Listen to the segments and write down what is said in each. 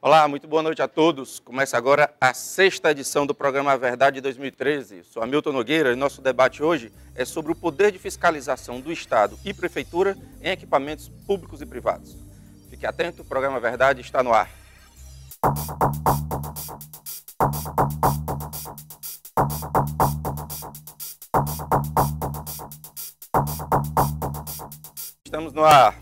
Olá, muito boa noite a todos. Começa agora a 6ª edição do programa Verdade 2013. Sou Hamilton Nogueira e nosso debate hoje é sobre o poder de fiscalização do Estado e Prefeitura em equipamentos públicos e privados. Fique atento, o programa Verdade está no ar. Estamos no ar.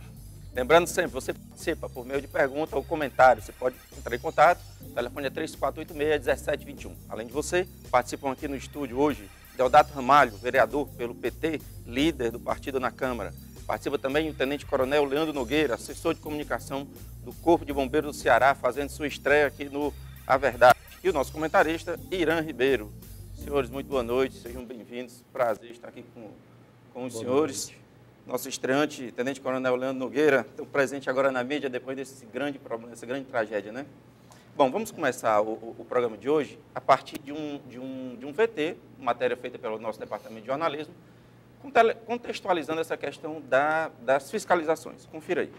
Lembrando sempre, você participa por meio de pergunta ou comentário. Você pode entrar em contato, o telefone é 3486-1721. Além de você, participam aqui no estúdio hoje Deodato Ramalho, vereador pelo PT, líder do partido na Câmara. Participa também o Tenente-Coronel Leandro Nogueira, assessor de comunicação do Corpo de Bombeiros do Ceará, fazendo sua estreia aqui no A Verdade. E o nosso comentarista, Irã Ribeiro. Senhores, muito boa noite, sejam bem-vindos. Prazer estar aqui com os senhores. Nosso estreante, Tenente Coronel Leandro Nogueira, tão presente agora na mídia depois desse grande problema, dessa grande tragédia, né? Bom, vamos começar o programa de hoje a partir de um VT, matéria feita pelo nosso departamento de jornalismo, contextualizando essa questão das fiscalizações. Confira aí.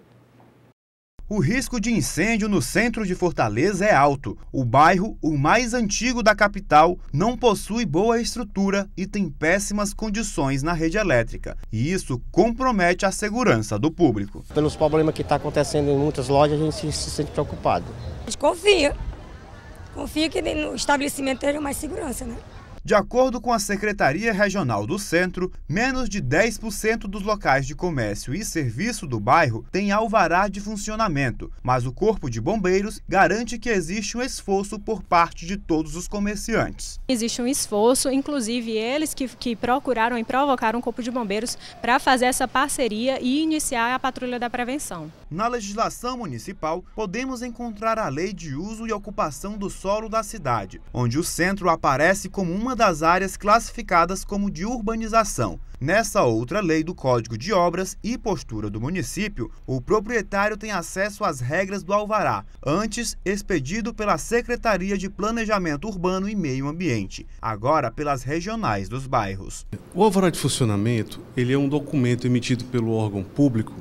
O risco de incêndio no centro de Fortaleza é alto. O bairro, o mais antigo da capital, não possui boa estrutura e tem péssimas condições na rede elétrica. E isso compromete a segurança do público. Pelos problemas que estão acontecendo em muitas lojas, a gente se sente preocupado. A gente confia que no estabelecimento tenha mais segurança, né? De acordo com a Secretaria Regional do Centro, menos de 10% dos locais de comércio e serviço do bairro têm alvará de funcionamento, mas o Corpo de Bombeiros garante que existe um esforço por parte de todos os comerciantes. Existe um esforço, inclusive eles que procuraram e provocaram o Corpo de Bombeiros para fazer essa parceria e iniciar a patrulha da prevenção. Na legislação municipal, podemos encontrar a Lei de Uso e Ocupação do Solo da cidade, onde o centro aparece como uma das áreas classificadas como de urbanização. Nessa outra lei do Código de Obras e Postura do município, o proprietário tem acesso às regras do alvará, antes expedido pela Secretaria de Planejamento Urbano e Meio Ambiente, agora pelas regionais dos bairros. O alvará de funcionamento, ele é um documento emitido pelo órgão público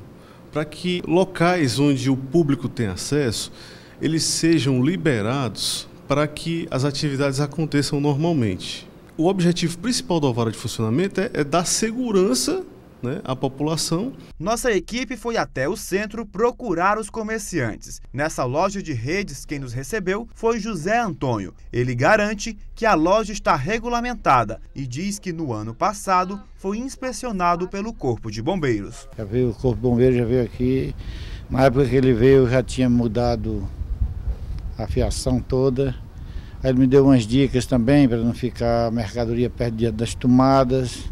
para que locais onde o público tem acesso, eles sejam liberados para que as atividades aconteçam normalmente. O objetivo principal do alvará de funcionamento é dar segurança, né, à população. Nossa equipe foi até o centro procurar os comerciantes. Nessa loja de redes, quem nos recebeu foi José Antônio. Ele garante que a loja está regulamentada e diz que no ano passado foi inspecionado pelo Corpo de Bombeiros. Já veio o Corpo de Bombeiros, já veio aqui. Na época que ele veio, já tinha mudado a fiação toda. Aí ele me deu umas dicas também para não ficar a mercadoria perto das tomadas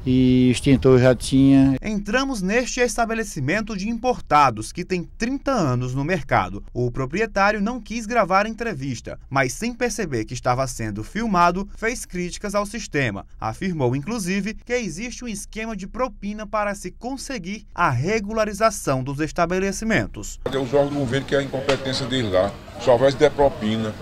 e o extintor já tinha. Entramos neste estabelecimento de importados que tem 30 anos no mercado. O proprietário não quis gravar a entrevista, mas sem perceber que estava sendo filmado, fez críticas ao sistema. Afirmou, inclusive, que existe um esquema de propina para se conseguir a regularização dos estabelecimentos. Os órgãos do governo que é a incompetência deles lá, só vai se der propina.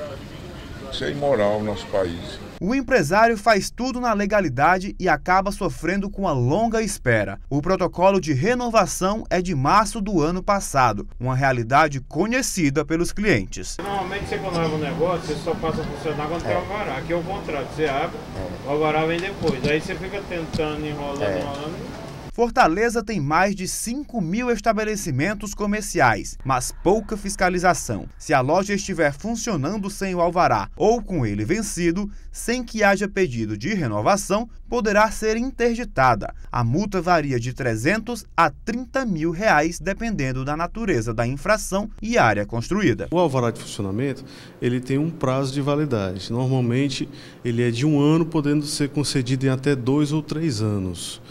Isso é imoral no nosso país. O empresário faz tudo na legalidade e acaba sofrendo com a longa espera. O protocolo de renovação é de março do ano passado, uma realidade conhecida pelos clientes. Normalmente você quando abre um negócio, você só passa a funcionar quando tem alvará. Aqui é o contrário, você abre, o alvará vem depois. Aí você fica tentando, enrolando. Fortaleza tem mais de 5.000 estabelecimentos comerciais, mas pouca fiscalização. Se a loja estiver funcionando sem o alvará ou com ele vencido, sem que haja pedido de renovação, poderá ser interditada. A multa varia de R$300 a R$30.000, dependendo da natureza da infração e área construída. O alvará de funcionamento, ele tem um prazo de validade. Normalmente, ele é de 1 ano, podendo ser concedido em até 2 ou 3 anos.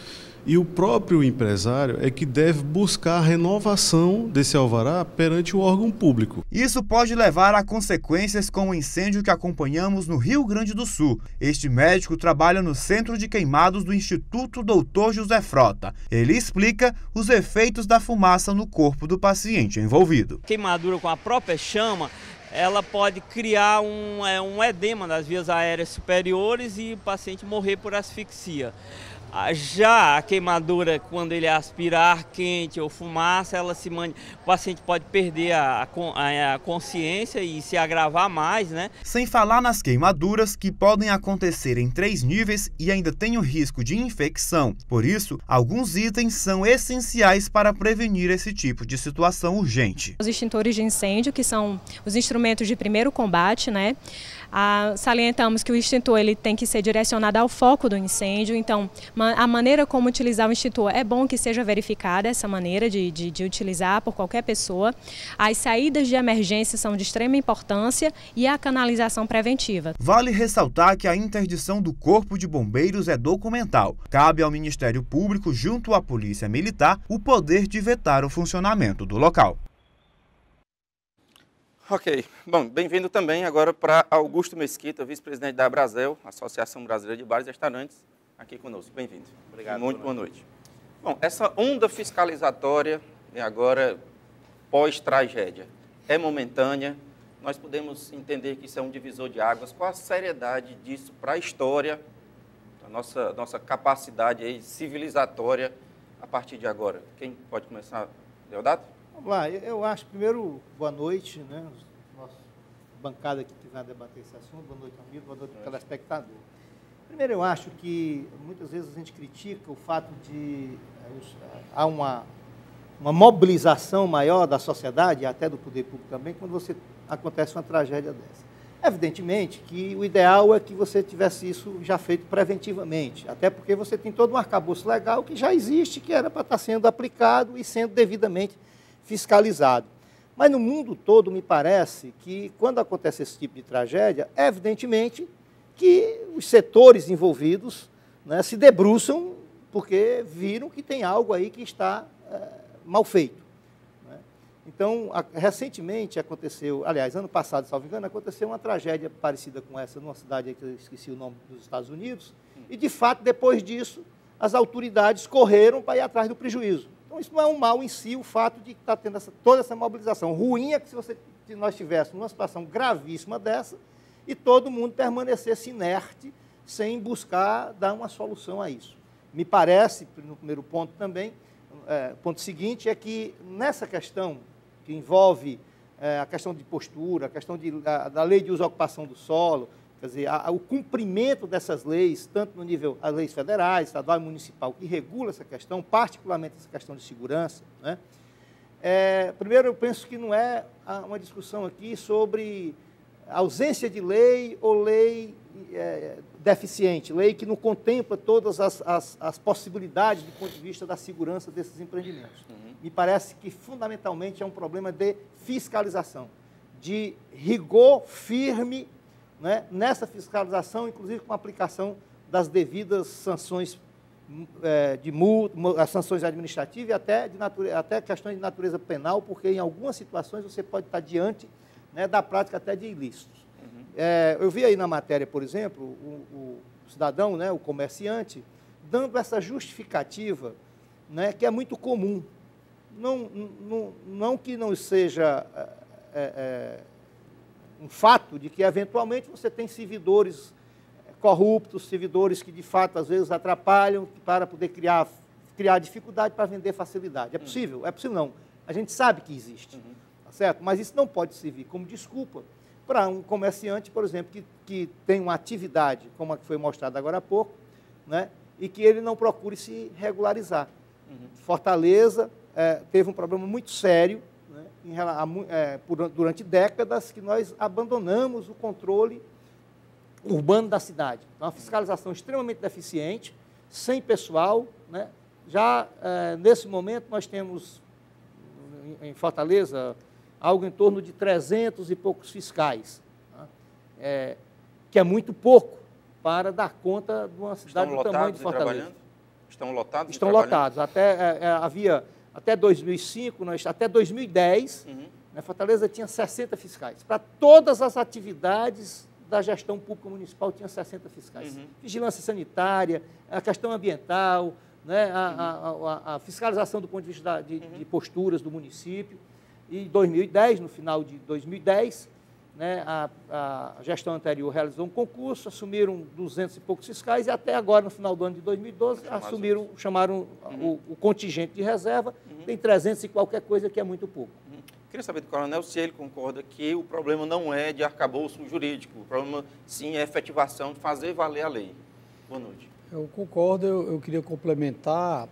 E o próprio empresário é que deve buscar a renovação desse alvará perante o órgão público. Isso pode levar a consequências como o incêndio que acompanhamos no Rio Grande do Sul. Este médico trabalha no Centro de Queimados do Instituto Dr. José Frota. Ele explica os efeitos da fumaça no corpo do paciente envolvido. Queimadura com a própria chama, ela pode criar um edema nas vias aéreas superiores e o paciente morrer por asfixia. Já a queimadura, quando ele aspira ar quente ou fumaça, o paciente pode perder a consciência e se agravar mais, né? Sem falar nas queimaduras, que podem acontecer em 3 níveis e ainda tem o risco de infecção. Por isso, alguns itens são essenciais para prevenir esse tipo de situação urgente. Os extintores de incêndio, que são os instrumentos de primeiro combate, né? Salientamos que o extintor ele tem que ser direcionado ao foco do incêndio, então a maneira como utilizar o extintor é bom que seja verificada, essa maneira de utilizar por qualquer pessoa. As saídas de emergência são de extrema importância e a canalização preventiva. Vale ressaltar que a interdição do Corpo de Bombeiros é documental. Cabe ao Ministério Público, junto à Polícia Militar, o poder de vetar o funcionamento do local. Ok. Bom, bem-vindo também agora para Augusto Mesquita, vice-presidente da Abrazel, Associação Brasileira de Bares e Restaurantes, aqui conosco. Bem-vindo. Obrigado. Muito boa noite. Bom, essa onda fiscalizatória, agora pós-tragédia, é momentânea. Nós podemos entender que isso é um divisor de águas. Qual a seriedade disso para a história, a nossa capacidade aí civilizatória a partir de agora? Quem pode começar, Deodato? Vamos lá, eu acho, primeiro, boa noite, né? Nossa bancada que vai debater esse assunto, boa noite, amigo, boa noite, telespectador. Primeiro, eu acho que muitas vezes a gente critica o fato de há uma mobilização maior da sociedade, até do poder público também, quando acontece uma tragédia dessa. Evidentemente que o ideal é que você tivesse isso já feito preventivamente, até porque você tem todo um arcabouço legal que já existe, que era para estar sendo aplicado e sendo devidamente fiscalizado. Mas no mundo todo, me parece que quando acontece esse tipo de tragédia, evidentemente que os setores envolvidos, né, se debruçam porque viram que tem algo aí que está mal feito. Né? Então, recentemente aconteceu, aliás, ano passado, salvo engano, aconteceu uma tragédia parecida com essa numa cidade que eu esqueci o nome, dos Estados Unidos, e de fato, depois disso, as autoridades correram para ir atrás do prejuízo. Então, isso não é um mal em si, o fato de estar tendo toda essa mobilização. Ruim é que se nós tivéssemos uma situação gravíssima dessa e todo mundo permanecesse inerte sem buscar dar uma solução a isso. Me parece, no primeiro ponto também, o ponto seguinte é que nessa questão que envolve a questão de postura, a questão da lei de uso e ocupação do solo, quer dizer, o cumprimento dessas leis, tanto no nível das leis federais, estadual e municipal, que regula essa questão, particularmente essa questão de segurança, né? Primeiro, eu penso que não é uma discussão aqui sobre ausência de lei ou lei deficiente, lei que não contempla todas as possibilidades do ponto de vista da segurança desses empreendimentos. Me parece que, fundamentalmente, é um problema de fiscalização, de rigor firme, né, nessa fiscalização, inclusive com a aplicação das devidas sanções de multa, as sanções administrativas e até questões de natureza penal, porque em algumas situações você pode estar diante, né, da prática até de ilícitos. Eu vi aí na matéria, por exemplo, o cidadão, né, o comerciante, dando essa justificativa, né, que é muito comum. Não que não seja um fato de que, eventualmente, você tem servidores corruptos, servidores que, de fato, às vezes atrapalham para poder criar dificuldade para vender facilidade. É possível? É possível não. A gente sabe que existe, tá certo? Mas isso não pode servir como desculpa para um comerciante, por exemplo, que tem uma atividade, como a que foi mostrada agora há pouco, né, e que ele não procure se regularizar. Fortaleza teve um problema muito sério, né, durante décadas, que nós abandonamos o controle urbano da cidade. Então, uma fiscalização extremamente deficiente, sem pessoal, né? Já nesse momento nós temos em Fortaleza algo em torno de 300 e poucos fiscais, né? Que é muito pouco para dar conta de uma cidade do tamanho de Fortaleza. Estão lotados? Estão lotados. Até 2005, até 2010, né, Fortaleza tinha 60 fiscais. Para todas as atividades da gestão pública municipal tinha 60 fiscais. Vigilância sanitária, a questão ambiental, né, a fiscalização do ponto de vista de posturas do município. E em 2010, no final de 2010, né, a gestão anterior realizou um concurso, assumiram 200 e poucos fiscais e até agora, no final do ano de 2012, chamaram o contingente de reserva, tem 300 e qualquer coisa, que é muito pouco. Queria saber do coronel se ele concorda que o problema não é de arcabouço jurídico, o problema sim é a efetivação de fazer valer a lei. Boa noite. Eu concordo, eu queria complementar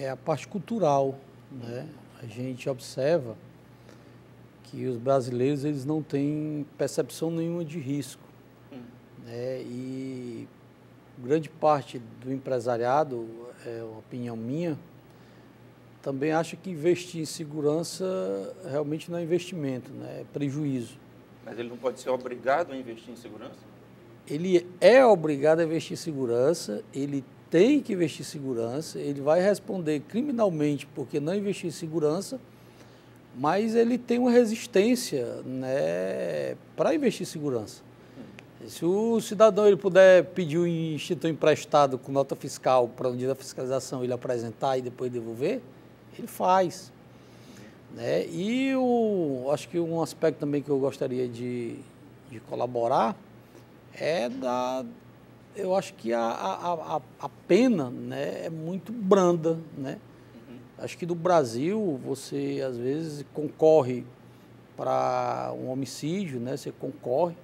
a parte cultural, né? A gente observa que os brasileiros eles não têm percepção nenhuma de risco, né? E grande parte do empresariado, é uma opinião minha, também acha que investir em segurança realmente não é investimento, né? É prejuízo. Mas ele não pode ser obrigado a investir em segurança? Ele é obrigado a investir em segurança, ele tem que investir em segurança, ele vai responder criminalmente porque não investiu em segurança, mas ele tem uma resistência, né, para investir em segurança. Se o cidadão ele puder pedir um instituto emprestado com nota fiscal para um dia da fiscalização ele apresentar e depois devolver, ele faz. Né? E acho que um aspecto também que eu gostaria de colaborar é eu acho que a pena, né, é muito branda, né? Acho que no Brasil você às vezes concorre para um homicídio, né? Você concorre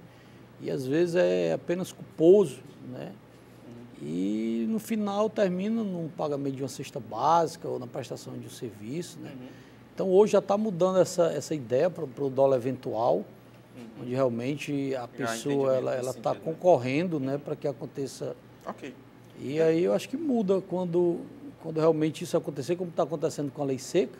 e às vezes é apenas culposo, né? E no final termina num pagamento de uma cesta básica ou na prestação de um serviço, né? Então hoje já está mudando essa ideia para o dolo eventual, onde realmente a pessoa ela está concorrendo, né, para que aconteça. Ok. E aí eu acho que muda quando realmente isso acontecer, como está acontecendo com a lei seca,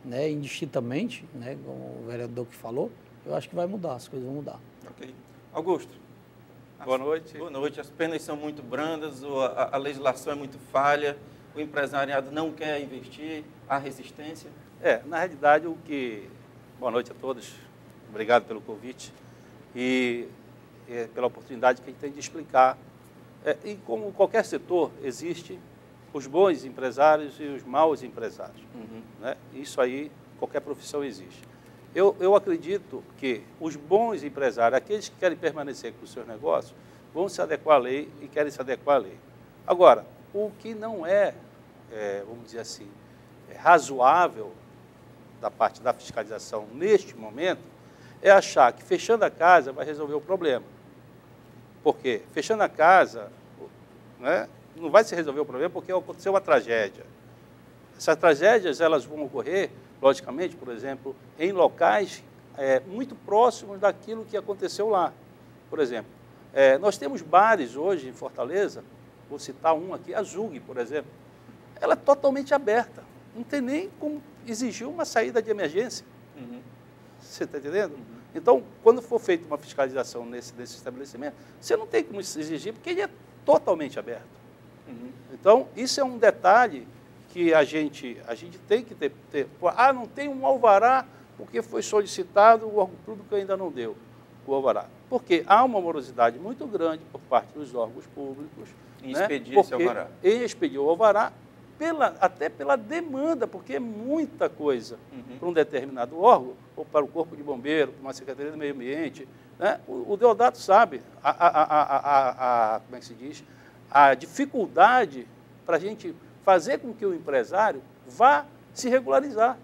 né, indistintamente, né, como o vereador que falou, eu acho que vai mudar, as coisas vão mudar. Ok. Augusto. Boa noite. Boa noite. As penas são muito brandas, a legislação é muito falha, o empresariado não quer investir, há resistência. Na realidade, Boa noite a todos. Obrigado pelo convite e pela oportunidade que a gente tem de explicar. E como qualquer setor, existe os bons empresários e os maus empresários. Né? Isso aí, qualquer profissão existe. Eu acredito que os bons empresários, aqueles que querem permanecer com os seus negócios, vão se adequar à lei e querem se adequar à lei. Agora, o que não vamos dizer assim, razoável da parte da fiscalização neste momento, é achar que fechando a casa vai resolver o problema. Por quê? Fechando a casa, né, não vai se resolver o problema porque aconteceu uma tragédia. Essas tragédias elas vão ocorrer, logicamente, por exemplo, em locais muito próximos daquilo que aconteceu lá. Por exemplo, nós temos bares hoje em Fortaleza, vou citar um aqui, a Zug, por exemplo. Ela é totalmente aberta, não tem nem como exigir uma saída de emergência. Você está entendendo? Então, quando for feita uma fiscalização nesse estabelecimento, você não tem como exigir, porque ele é totalmente aberto. Então, isso é um detalhe que a gente tem que ter. Não tem um alvará porque foi solicitado, o órgão público ainda não deu o alvará. Porque há uma morosidade muito grande por parte dos órgãos públicos em expedir esse alvará. Em expedir o alvará, até pela demanda, porque é muita coisa para um determinado órgão, ou para o Corpo de Bombeiro, para uma Secretaria do Meio Ambiente. Né? O Deodato sabe como é que se diz, a dificuldade para a gente fazer com que o empresário vá se regularizar.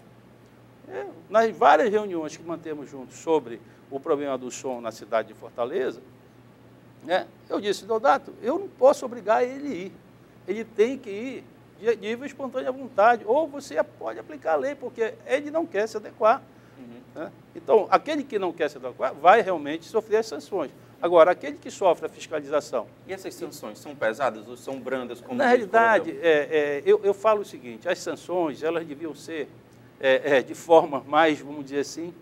Nas várias reuniões que mantemos juntos sobre o problema do som na cidade de Fortaleza, né, eu disse, Deodato, eu não posso obrigar ele a ir. Ele tem que ir de livre e espontânea vontade, ou você pode aplicar a lei, porque ele não quer se adequar. Né? Então, aquele que não quer se adequar vai realmente sofrer as sanções. Agora, aquele que sofre a fiscalização... E essas sanções são pesadas ou são brandas? Como na realidade, eu falo o seguinte, as sanções, elas deviam ser de forma mais, vamos dizer assim,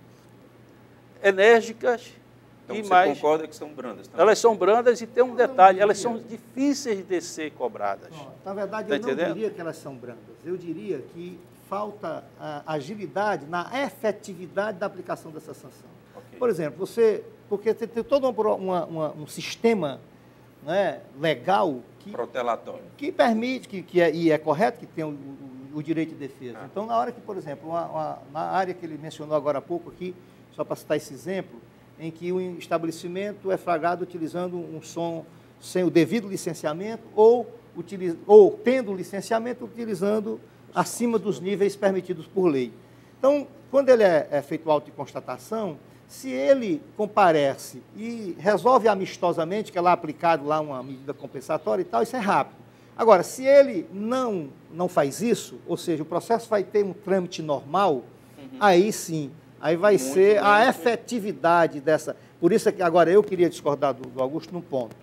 enérgicas. Então, você concorda que são brandas também? Elas são brandas e tem um detalhe, elas são difíceis de ser cobradas. Na verdade, eu não diria que elas são brandas. Eu diria que falta agilidade na efetividade da aplicação dessa sanção. Okay. Por exemplo, porque tem todo um sistema, né, legal protelatório que permite, e é correto que tem o direito de defesa. Então, na hora que, por exemplo, na área que ele mencionou agora há pouco aqui, só para citar esse exemplo, em que o estabelecimento é flagrado utilizando um som sem o devido licenciamento ou tendo licenciamento utilizando acima dos níveis permitidos por lei. Então, quando ele é feito auto de constatação, se ele comparece e resolve amistosamente, que é lá aplicado lá uma medida compensatória e tal, isso é rápido. Agora, se ele não faz isso, ou seja, o processo vai ter um trâmite normal, aí sim, aí vai ser a efetividade dessa... Por isso é que agora eu queria discordar do Augusto num ponto.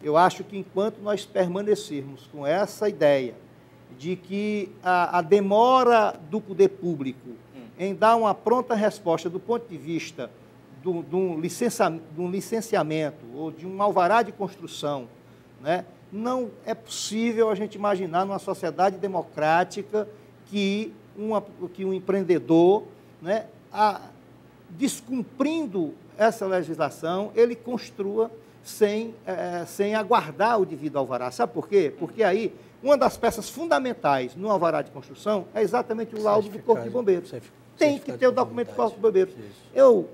Eu acho que enquanto nós permanecermos com essa ideia de que a demora do poder público em dar uma pronta resposta do ponto de vista de um licenciamento ou de um alvará de construção, né, não é possível a gente imaginar numa sociedade democrática que um empreendedor, né, descumprindo essa legislação, ele construa sem aguardar o devido alvará. Sabe por quê? Porque aí, uma das peças fundamentais no alvará de construção é exatamente o laudo do Corpo de Bombeiros. Tem que ter o documento do Corpo de Bombeiros. Eu,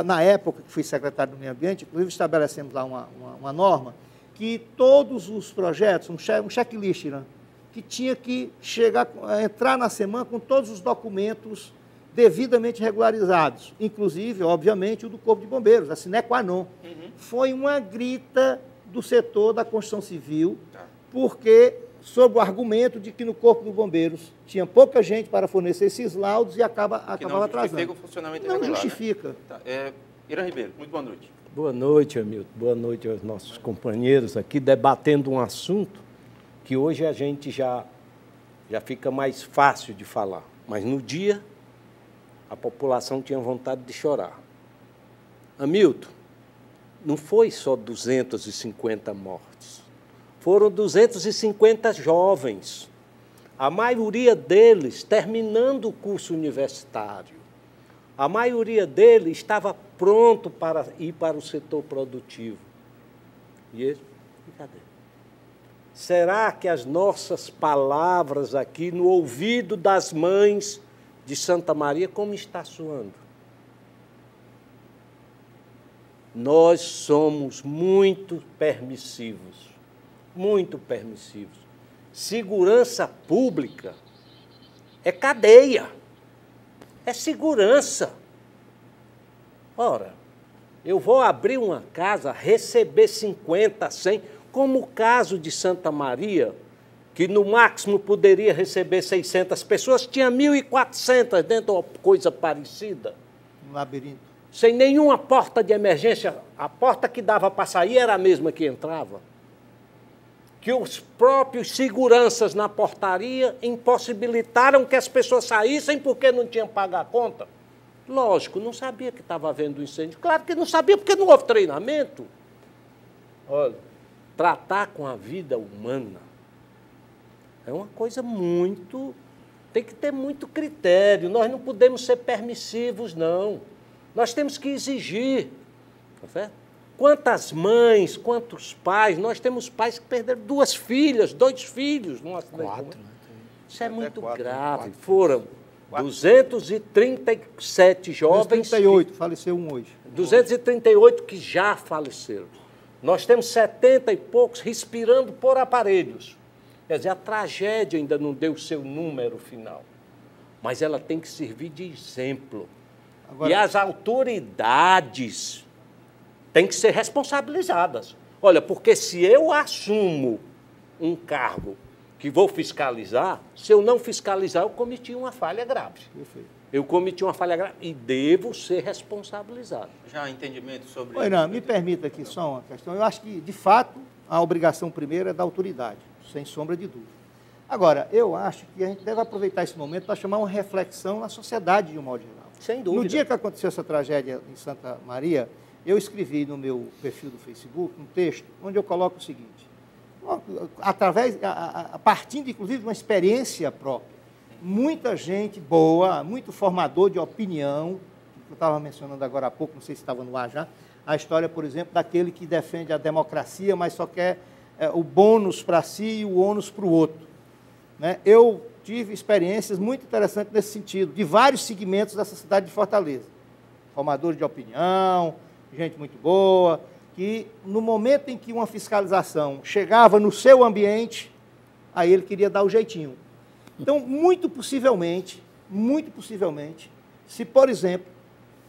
na época que fui secretário do Meio Ambiente, inclusive estabelecemos lá uma norma que todos os projetos, um checklist, né, que tinha que entrar na semana com todos os documentos devidamente regularizados, inclusive, obviamente, o do Corpo de Bombeiros, a sine qua non. Foi uma grita do setor da construção civil, porque, sob o argumento de que no Corpo de Bombeiros tinha pouca gente para fornecer esses laudos e acabava atrasando. Não justifica o funcionamento irregular. Não Né? justifica. Tá. Irã Ribeiro, muito boa noite. Boa noite, Hamilton. Boa noite aos nossos companheiros aqui, debatendo um assunto que hoje a gente já fica mais fácil de falar. Mas no dia, a população tinha vontade de chorar. Hamilton, não foi só 250 mortes. Foram 250 jovens, a maioria deles terminando o curso universitário. A maioria deles estava pronto para ir para o setor produtivo. E eles, cadê? Será que as nossas palavras aqui no ouvido das mães de Santa Maria, como está soando? Nós somos muito permissivos. Muito permissivos. Segurança pública é cadeia, é segurança. Ora, eu vou abrir uma casa, receber 50, 100, como o caso de Santa Maria, que no máximo poderia receber 600 pessoas, tinha 1.400 dentro de uma coisa parecida. Um labirinto. Sem nenhuma porta de emergência, a porta que dava para sair era a mesma que entrava. Que os próprios seguranças na portaria impossibilitaram que as pessoas saíssem porque não tinham pago a conta. Lógico, não sabia que estava havendo incêndio. Claro que não sabia porque não houve treinamento. Olha, tratar com a vida humana é uma coisa muito... Tem que ter muito critério. Nós não podemos ser permissivos, não. Nós temos que exigir, tá certo? Quantas mães, quantos pais, nós temos pais que perderam 2 filhas, 2 filhos num acidente. 4, né? Isso é muito grave. Foram 237 jovens... 238, faleceu um hoje. 238 que já faleceram. Nós temos 70 e poucos respirando por aparelhos. Quer dizer, a tragédia ainda não deu o seu número final. Mas ela tem que servir de exemplo. Agora... E as autoridades têm que ser responsabilizadas. Olha, porque se eu assumo um cargo que vou fiscalizar, se eu não fiscalizar, eu cometi uma falha grave. Perfeito. Eu cometi uma falha grave e devo ser responsabilizado. Já há entendimento sobre isso? Não, me permita aqui só uma questão. Eu acho que, de fato, a obrigação primeira é da autoridade, sem sombra de dúvida. Agora, eu acho que a gente deve aproveitar esse momento para chamar uma reflexão na sociedade de um modo geral. Sem dúvida. No dia que aconteceu essa tragédia em Santa Maria, eu escrevi no meu perfil do Facebook um texto onde eu coloco o seguinte, partindo inclusive de uma experiência própria, muita gente boa, muito formador de opinião, que eu estava mencionando agora há pouco, não sei se estava no ar já, a história, por exemplo, daquele que defende a democracia, mas só quer o bônus para si e o ônus para o outro. Né? Eu tive experiências muito interessantes nesse sentido, de vários segmentos dessa cidade de Fortaleza. formadores de opinião, gente muito boa, que no momento em que uma fiscalização chegava no seu ambiente, aí ele queria dar o jeitinho. Então, muito possivelmente, se, por exemplo,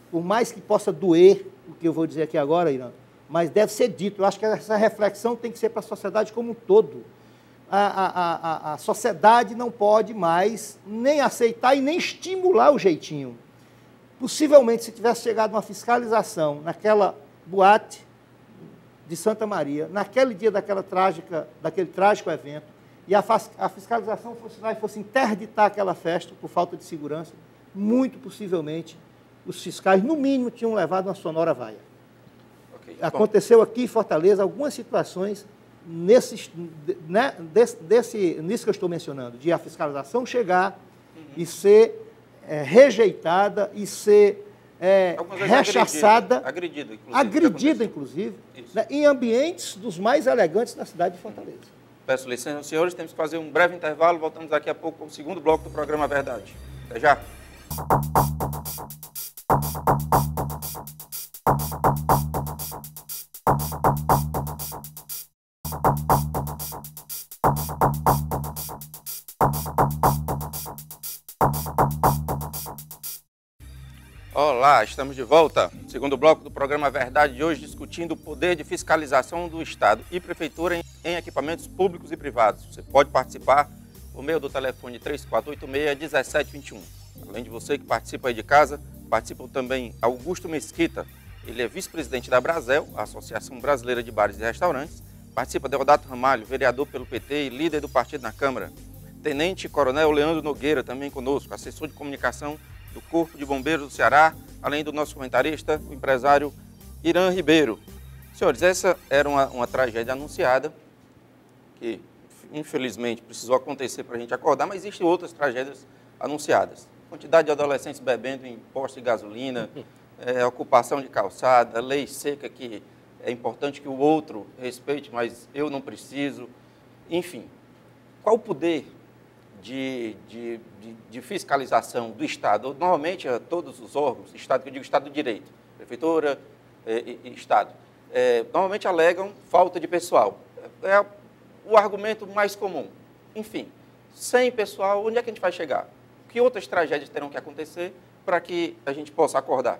por mais que possa doer o que eu vou dizer aqui agora, Irã, mas deve ser dito, eu acho que essa reflexão tem que ser para a sociedade como um todo. A sociedade não pode mais nem aceitar e nem estimular o jeitinho. Possivelmente, se tivesse chegado uma fiscalização naquela boate de Santa Maria, naquele dia daquele trágico evento, e a fiscalização fosse lá e fosse interditar aquela festa por falta de segurança, muito possivelmente os fiscais, no mínimo, tinham levado uma sonora vaia. Okay, aconteceu aqui em Fortaleza algumas situações nisso que eu estou mencionando, de a fiscalização chegar e ser rejeitada e ser rechaçada, agredida, inclusive né, em ambientes dos mais elegantes da cidade de Fortaleza. Peço licença aos senhores, temos que fazer um breve intervalo, voltamos daqui a pouco com o segundo bloco do programa Verdade. Até já! Olá, estamos de volta. Segundo bloco do programa Verdade de hoje, discutindo o poder de fiscalização do Estado e Prefeitura em equipamentos públicos e privados. Você pode participar por meio do telefone 3486-1721. Além de você que participa aí de casa, participam também Augusto Mesquita. Ele é vice-presidente da Brasel, a Associação Brasileira de Bares e Restaurantes. Participa Deodato Ramalho, vereador pelo PT e líder do partido na Câmara. Tenente Coronel Leandro Nogueira, também conosco, assessor de comunicação do Corpo de Bombeiros do Ceará, além do nosso comentarista, o empresário Irã Ribeiro. Senhores, essa era uma tragédia anunciada, que infelizmente precisou acontecer para a gente acordar, mas existem outras tragédias anunciadas. Quantidade de adolescentes bebendo em postos de gasolina, ocupação de calçada, lei seca que é importante que o outro respeite, mas eu não preciso. Enfim, qual o poder de fiscalização do Estado? Normalmente, todos os órgãos, Estado, que eu digo Estado do Direito, Prefeitura e Estado, normalmente alegam falta de pessoal. É o argumento mais comum. Enfim, sem pessoal, onde é que a gente vai chegar? Que outras tragédias terão que acontecer para que a gente possa acordar?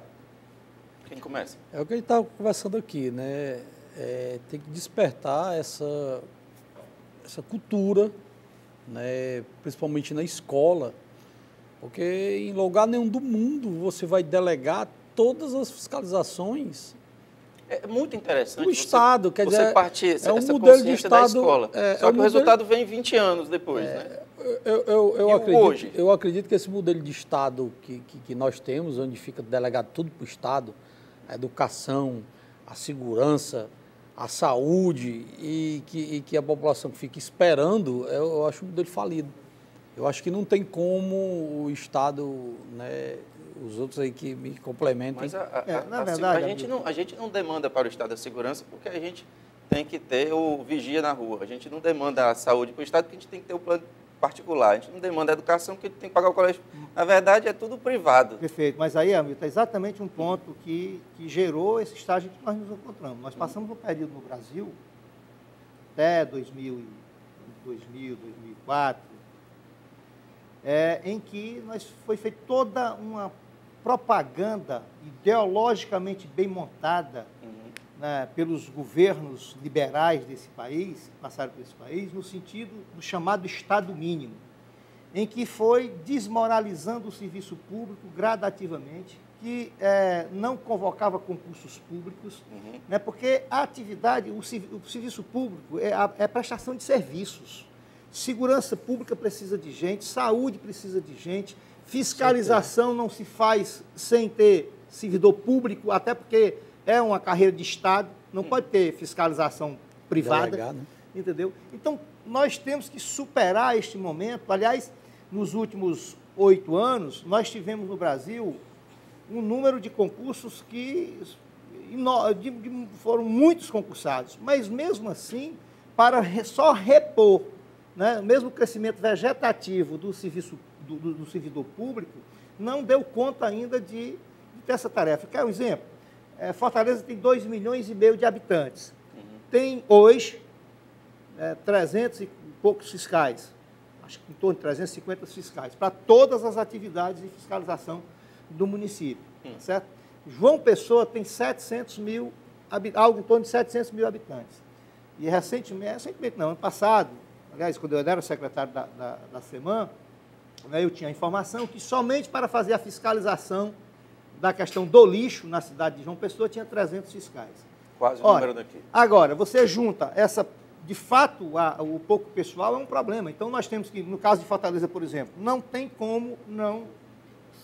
Quem começa? É o que a gente estava conversando aqui, né? Tem que despertar essa cultura, né? Principalmente na escola, porque em lugar nenhum do mundo você vai delegar todas as fiscalizações. É muito interessante. O Estado, quer dizer, partir essa modelo consciência de Estado, da escola. Só que o resultado vem 20 anos depois, né? Eu acredito que esse modelo de Estado que nós temos, onde fica delegado tudo para o Estado, a educação, a segurança, a saúde, e que a população fica esperando, eu acho um modelo falido. Eu acho que não tem como o Estado, né, os outros aí que me complementem. Mas, na verdade, a gente não demanda para o Estado a segurança porque a gente tem que ter o vigia na rua. A gente não demanda a saúde para o Estado porque a gente tem que ter o plano particular. A gente não demanda a educação porque a gente tem que pagar o colégio. Na verdade, é tudo privado. Perfeito. Mas aí, Hamilton, é exatamente um ponto que gerou esse estágio que nós nos encontramos. Nós passamos um período no Brasil, até 2000, 2004, em que foi feita toda uma propaganda ideologicamente bem montada né, pelos governos liberais desse país, que passaram por esse país, no sentido do chamado Estado mínimo, em que foi desmoralizando o serviço público gradativamente, que não convocava concursos públicos, né, porque a atividade, o serviço público é a prestação de serviços. Segurança pública precisa de gente, saúde precisa de gente, fiscalização não se faz sem ter servidor público, até porque é uma carreira de Estado, não pode ter fiscalização privada, delegado, né? Entendeu? Então, nós temos que superar este momento. Aliás, nos últimos 8 anos, nós tivemos no Brasil um número de concursos que foram muitos concursados, mas mesmo assim, para só repor, né, mesmo o crescimento vegetativo do serviço do servidor público, não deu conta ainda de ter essa tarefa. Quer um exemplo? Fortaleza tem 2,5 milhões de habitantes. Tem hoje 300 e poucos fiscais, acho que em torno de 350 fiscais, para todas as atividades de fiscalização do município, tá certo? João Pessoa tem 700 mil, algo em torno de 700 mil habitantes. E recentemente não, ano passado, aliás, quando eu era secretário da SEMAN, né, eu tinha a informação que somente para fazer a fiscalização da questão do lixo na cidade de João Pessoa tinha 300 fiscais. Quase o número daqui. Agora, você junta essa, de fato, o pouco pessoal é um problema. Então, nós temos que, no caso de Fortaleza, por exemplo, não tem como não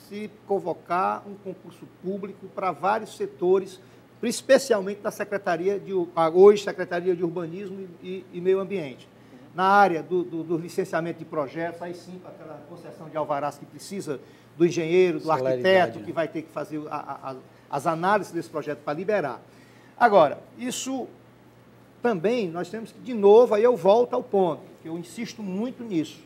se convocar um concurso público para vários setores, especialmente da Secretaria hoje Secretaria de Urbanismo e Meio Ambiente. Na área do licenciamento de projetos, aí sim, com aquela concessão de alvarás que precisa do engenheiro, do arquiteto, que vai ter que fazer as análises desse projeto para liberar. Agora, isso também nós temos que, de novo, aí eu volto ao ponto, que eu insisto muito nisso.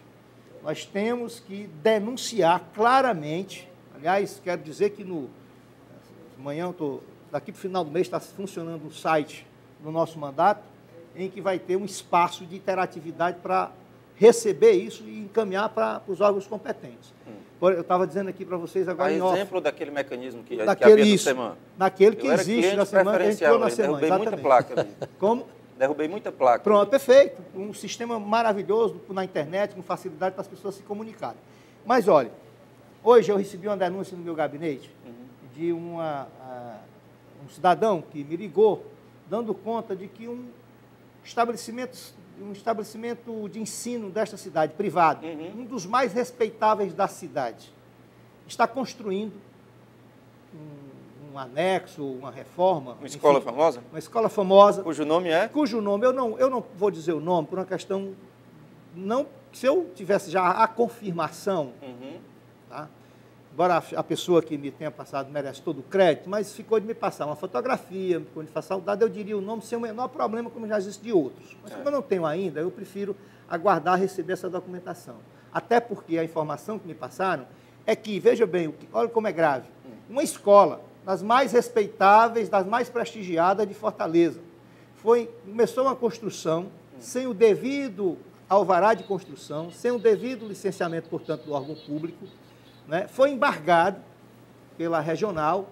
Nós temos que denunciar claramente, aliás, quero dizer que amanhã, daqui para o final do mês, está funcionando um site no nosso mandato, em que vai ter um espaço de interatividade para receber isso e encaminhar para os órgãos competentes. Eu estava dizendo aqui para vocês agora em off. Exemplo daquele mecanismo que havia do SEMAN. Naquele que existe na SEMAN, que a gente criou na SEMAN. Derrubei muita placa ali. Como? Derrubei muita placa. Pronto, perfeito. Um sistema maravilhoso na internet, com facilidade para as pessoas se comunicarem. Mas, olha, hoje eu recebi uma denúncia no meu gabinete de um cidadão que me ligou, dando conta de que um estabelecimento de ensino desta cidade, privado, um dos mais respeitáveis da cidade, está construindo um anexo, uma reforma. Uma escola famosa? Uma escola famosa. Cujo nome é? Cujo nome, eu não vou dizer o nome, por uma questão, não, se eu tivesse já a confirmação, tá? Embora a pessoa que me tenha passado merece todo o crédito, mas ficou de me passar uma fotografia, ficou de passar o dado, eu diria o nome sem o menor problema, como já existe de outros. Mas como eu não tenho ainda, eu prefiro aguardar receber essa documentação. Até porque a informação que me passaram é que, veja bem, olha como é grave, uma escola das mais respeitáveis, das mais prestigiadas de Fortaleza, começou uma construção sem o devido alvará de construção, sem o devido licenciamento, portanto, do órgão público, né? Foi embargado pela regional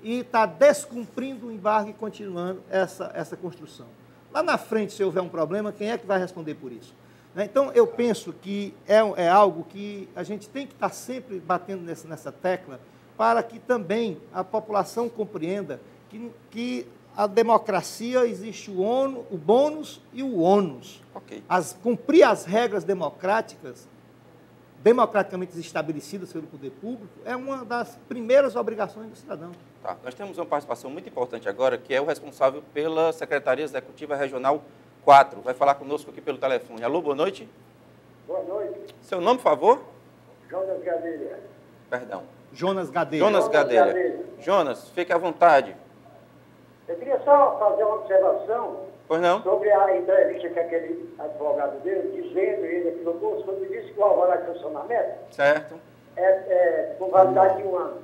e está descumprindo o embargo e continuando essa construção. Lá na frente, se houver um problema, quem é que vai responder por isso? Né? Então, eu penso que é algo que a gente tem que estar sempre batendo nessa tecla para que também a população compreenda que a democracia existe o bônus e o ônus. Okay. Cumprir as regras democraticamente estabelecidas pelo poder público, é uma das primeiras obrigações do cidadão. Tá. Nós temos uma participação muito importante agora, que é o responsável pela Secretaria Executiva Regional 4. Vai falar conosco aqui pelo telefone. Alô, boa noite. Boa noite. Seu nome, por favor? Jonas Gadelha. Perdão. Jonas Gadelha. Jonas Gadelha. Jonas, fique à vontade. Eu queria só fazer uma observação. Pois não? Sobre a entrevista que aquele advogado deu, dizendo ele aqui no curso, quando disse que o alvará de funcionamento certo. É com validade de 1 ano.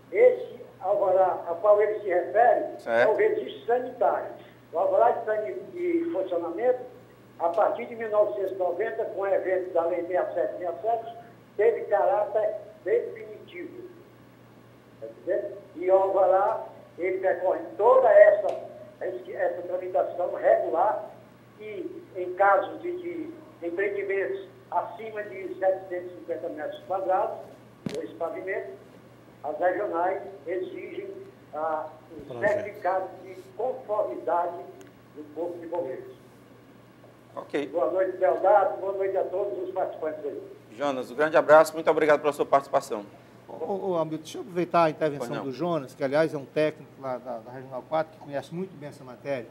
Esse alvará a qual ele se refere é o registro sanitário. O alvará de funcionamento, a partir de 1990, com o evento da Lei 6767, teve caráter definitivo. Tá entendendo? E o alvará, ele percorre toda essa tramitação regular e, em casos de empreendimentos acima de 750 metros quadrados, 2 pavimentos, as regionais exigem o certificado de conformidade do Corpo de Bombeiros. Ok. Boa noite, Deodato. Boa noite a todos os participantes aí. Jonas, um grande abraço. Muito obrigado pela sua participação. Hamilton, deixa eu aproveitar a intervenção do Jonas, que, aliás, é um técnico lá da Regional 4, que conhece muito bem essa matéria,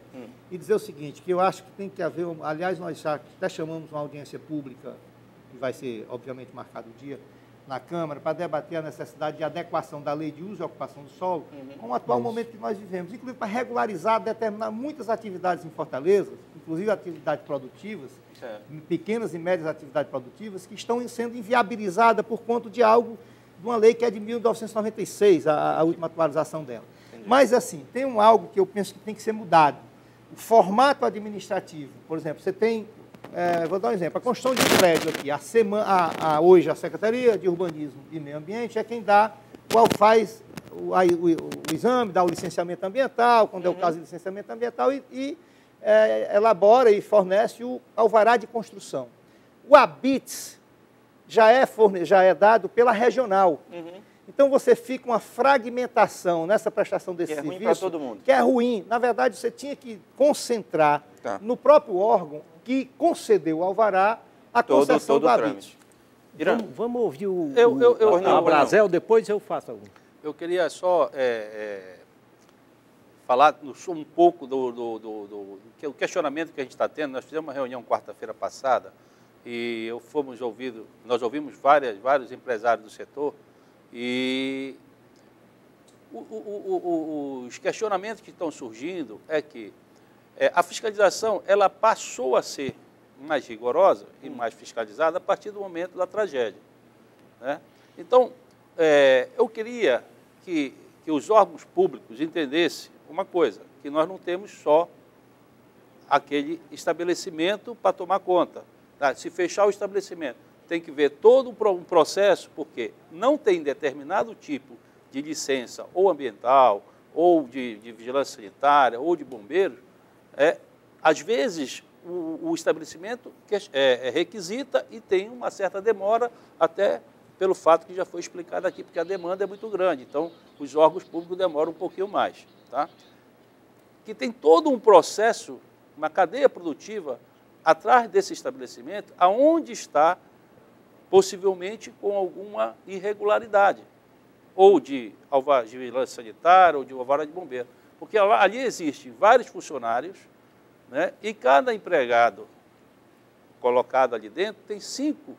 e dizer o seguinte, que eu acho que tem que haver, aliás, nós já até chamamos uma audiência pública, que vai ser, obviamente, marcado o dia, na Câmara, para debater a necessidade de adequação da Lei de Uso e Ocupação do Solo com o atual momento que nós vivemos, inclusive para regularizar, determinar muitas atividades em Fortaleza, inclusive atividades produtivas, pequenas e médias atividades produtivas, que estão sendo inviabilizadas por conta de algo de uma lei que é de 1996, a última atualização dela. Entendi. Mas, assim, tem algo que eu penso que tem que ser mudado. O formato administrativo, por exemplo, você tem, vou dar um exemplo, a construção de um prédio aqui, hoje a Secretaria de Urbanismo e Meio Ambiente é quem dá, qual faz o exame, dá o licenciamento ambiental, quando é o caso de licenciamento ambiental, e elabora e fornece o alvará de construção. O ABITS já é dado pela regional. Então, você fica uma fragmentação nessa prestação desse serviço. Que é ruim para todo mundo. Que é ruim. Na verdade, você tinha que concentrar no próprio órgão que concedeu o alvará a concessão do ABITS. Vamos ouvir o Abrazel, depois eu faço algum. Eu queria só falar um pouco do questionamento que a gente está tendo. Nós fizemos uma reunião quarta-feira passada e nós ouvimos vários empresários do setor e os questionamentos que estão surgindo é que a fiscalização ela passou a ser mais rigorosa e mais fiscalizada a partir do momento da tragédia, né? Então, eu queria que os órgãos públicos entendessem uma coisa, que nós não temos só aquele estabelecimento para tomar conta. Tá? Se fechar o estabelecimento, tem que ver todo um processo, porque não tem determinado tipo de licença ou ambiental, ou de vigilância sanitária, ou de bombeiros, às vezes o estabelecimento requisita e tem uma certa demora, até pelo fato que já foi explicado aqui, porque a demanda é muito grande, então os órgãos públicos demoram um pouquinho mais. Tá? Que tem todo um processo, uma cadeia produtiva, atrás desse estabelecimento, aonde está possivelmente com alguma irregularidade, ou de vigilância sanitária, ou de alvará de bombeiro. Porque ali existem vários funcionários, né, e cada empregado colocado ali dentro tem 5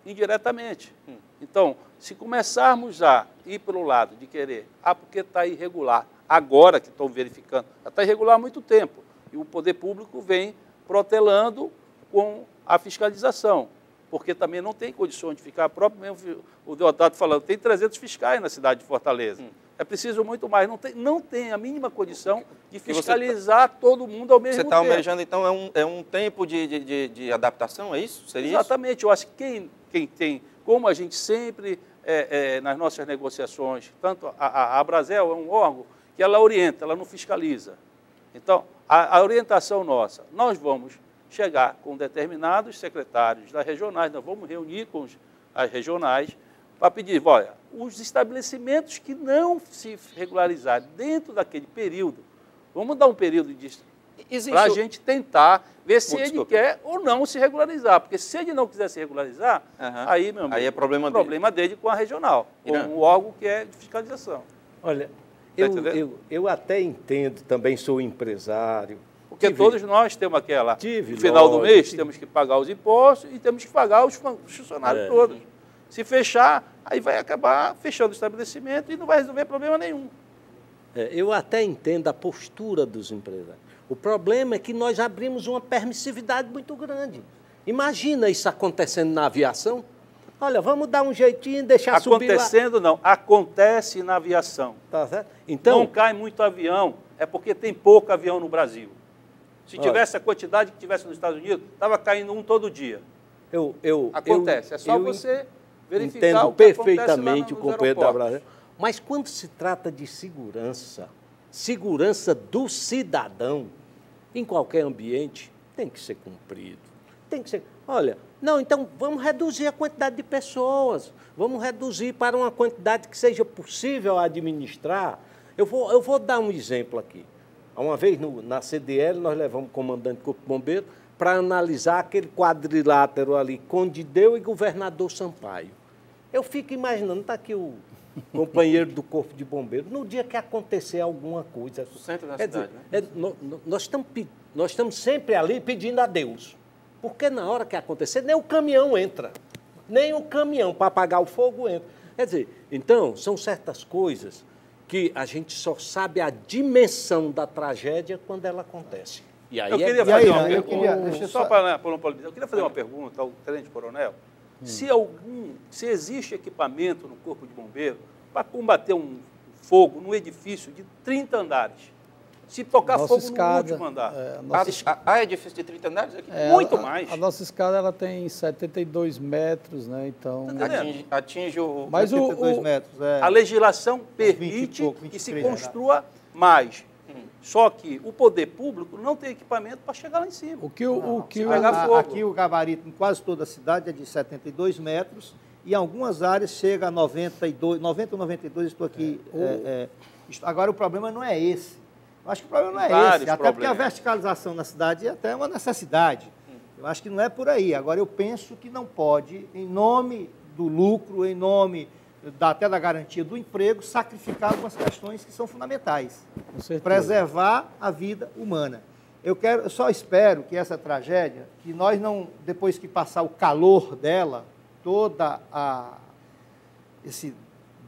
indiretamente. Então, se começarmos a ir pelo lado de querer, porque está irregular, agora que estão verificando, está irregular há muito tempo, e o poder público vem protelando com a fiscalização, porque também não tem condições de ficar, próprio mesmo o deputado falando, tem 300 fiscais na cidade de Fortaleza. É preciso muito mais, não tem a mínima condição de fiscalizar todo mundo ao mesmo tempo. Você está almejando, então, é um tempo de adaptação, é isso? Seria Exatamente, isso? Eu acho que quem tem, como a gente sempre, nas nossas negociações, tanto a Abrazel é um órgão que ela orienta, ela não fiscaliza. Então, a orientação nossa, nós vamos chegar com determinados secretários das regionais, nós vamos reunir com as regionais para pedir, olha, os estabelecimentos que não se regularizarem dentro daquele período, vamos dar um período para a gente tentar ver se ele quer ou não se regularizar, porque se ele não quiser se regularizar, aí, meu amigo, aí é problema dele com a regional, com o órgão que é de fiscalização. Olha, eu até entendo, também sou empresário. Porque todos nós temos aquela, no final do mês, temos que pagar os impostos e temos que pagar os funcionários todos. Se fechar, aí vai acabar fechando o estabelecimento e não vai resolver problema nenhum. Eu até entendo a postura dos empresários. O problema é que nós abrimos uma permissividade muito grande. Imagina isso acontecendo na aviação. Olha, vamos dar um jeitinho e deixar subir lá. Acontecendo não, acontece na aviação. Tá certo? Então, não cai muito avião, é porque tem pouco avião no Brasil. Se tivesse a quantidade que tivesse nos Estados Unidos, estava caindo um todo dia. Acontece, é só você verificar entendo o que perfeitamente o companheiro da Abrazel. Mas quando se trata de segurança do cidadão, em qualquer ambiente, tem que ser cumprido. Tem que ser. Olha, não, então vamos reduzir a quantidade de pessoas, vamos reduzir para uma quantidade que seja possível administrar. Eu vou dar um exemplo aqui. Uma vez na CDL, nós levamos o comandante do Corpo de Bombeiro para analisar aquele quadrilátero ali, Condideu e Governador Sampaio. Eu fico imaginando, está aqui o companheiro do Corpo de Bombeiro, no dia que acontecer alguma coisa. No centro da cidade, né? Nós estamos sempre ali pedindo a Deus, porque na hora que acontecer, nem o caminhão entra, nem o caminhão para apagar o fogo entra. Quer dizer, então, são certas coisas que a gente só sabe a dimensão da tragédia quando ela acontece. E aí eu queria fazer uma pergunta ao tenente-coronel. Se existe equipamento no Corpo de Bombeiro para combater um fogo num edifício de 30 andares, se tocar fogo no último andar. Há edifício de 30 andares aqui? Muito mais. A nossa escada ela tem 72 metros, né? Então atinge o... Mas 72 metros. A legislação permite que se construa mais. Só que o poder público não tem equipamento para chegar lá em cima. Aqui o gabarito em quase toda a cidade é de 72 metros e em algumas áreas chega a 90 ou 92, estou aqui. Agora o problema não é esse. Eu acho que o problema não é esse, até porque a verticalização na cidade é até uma necessidade. Eu acho que não é por aí. Agora eu penso que não pode, em nome do lucro, em nome até da garantia do emprego, sacrificar algumas questões que são fundamentais. Preservar a vida humana. Eu só espero que essa tragédia, que nós não, depois que passar o calor dela, esse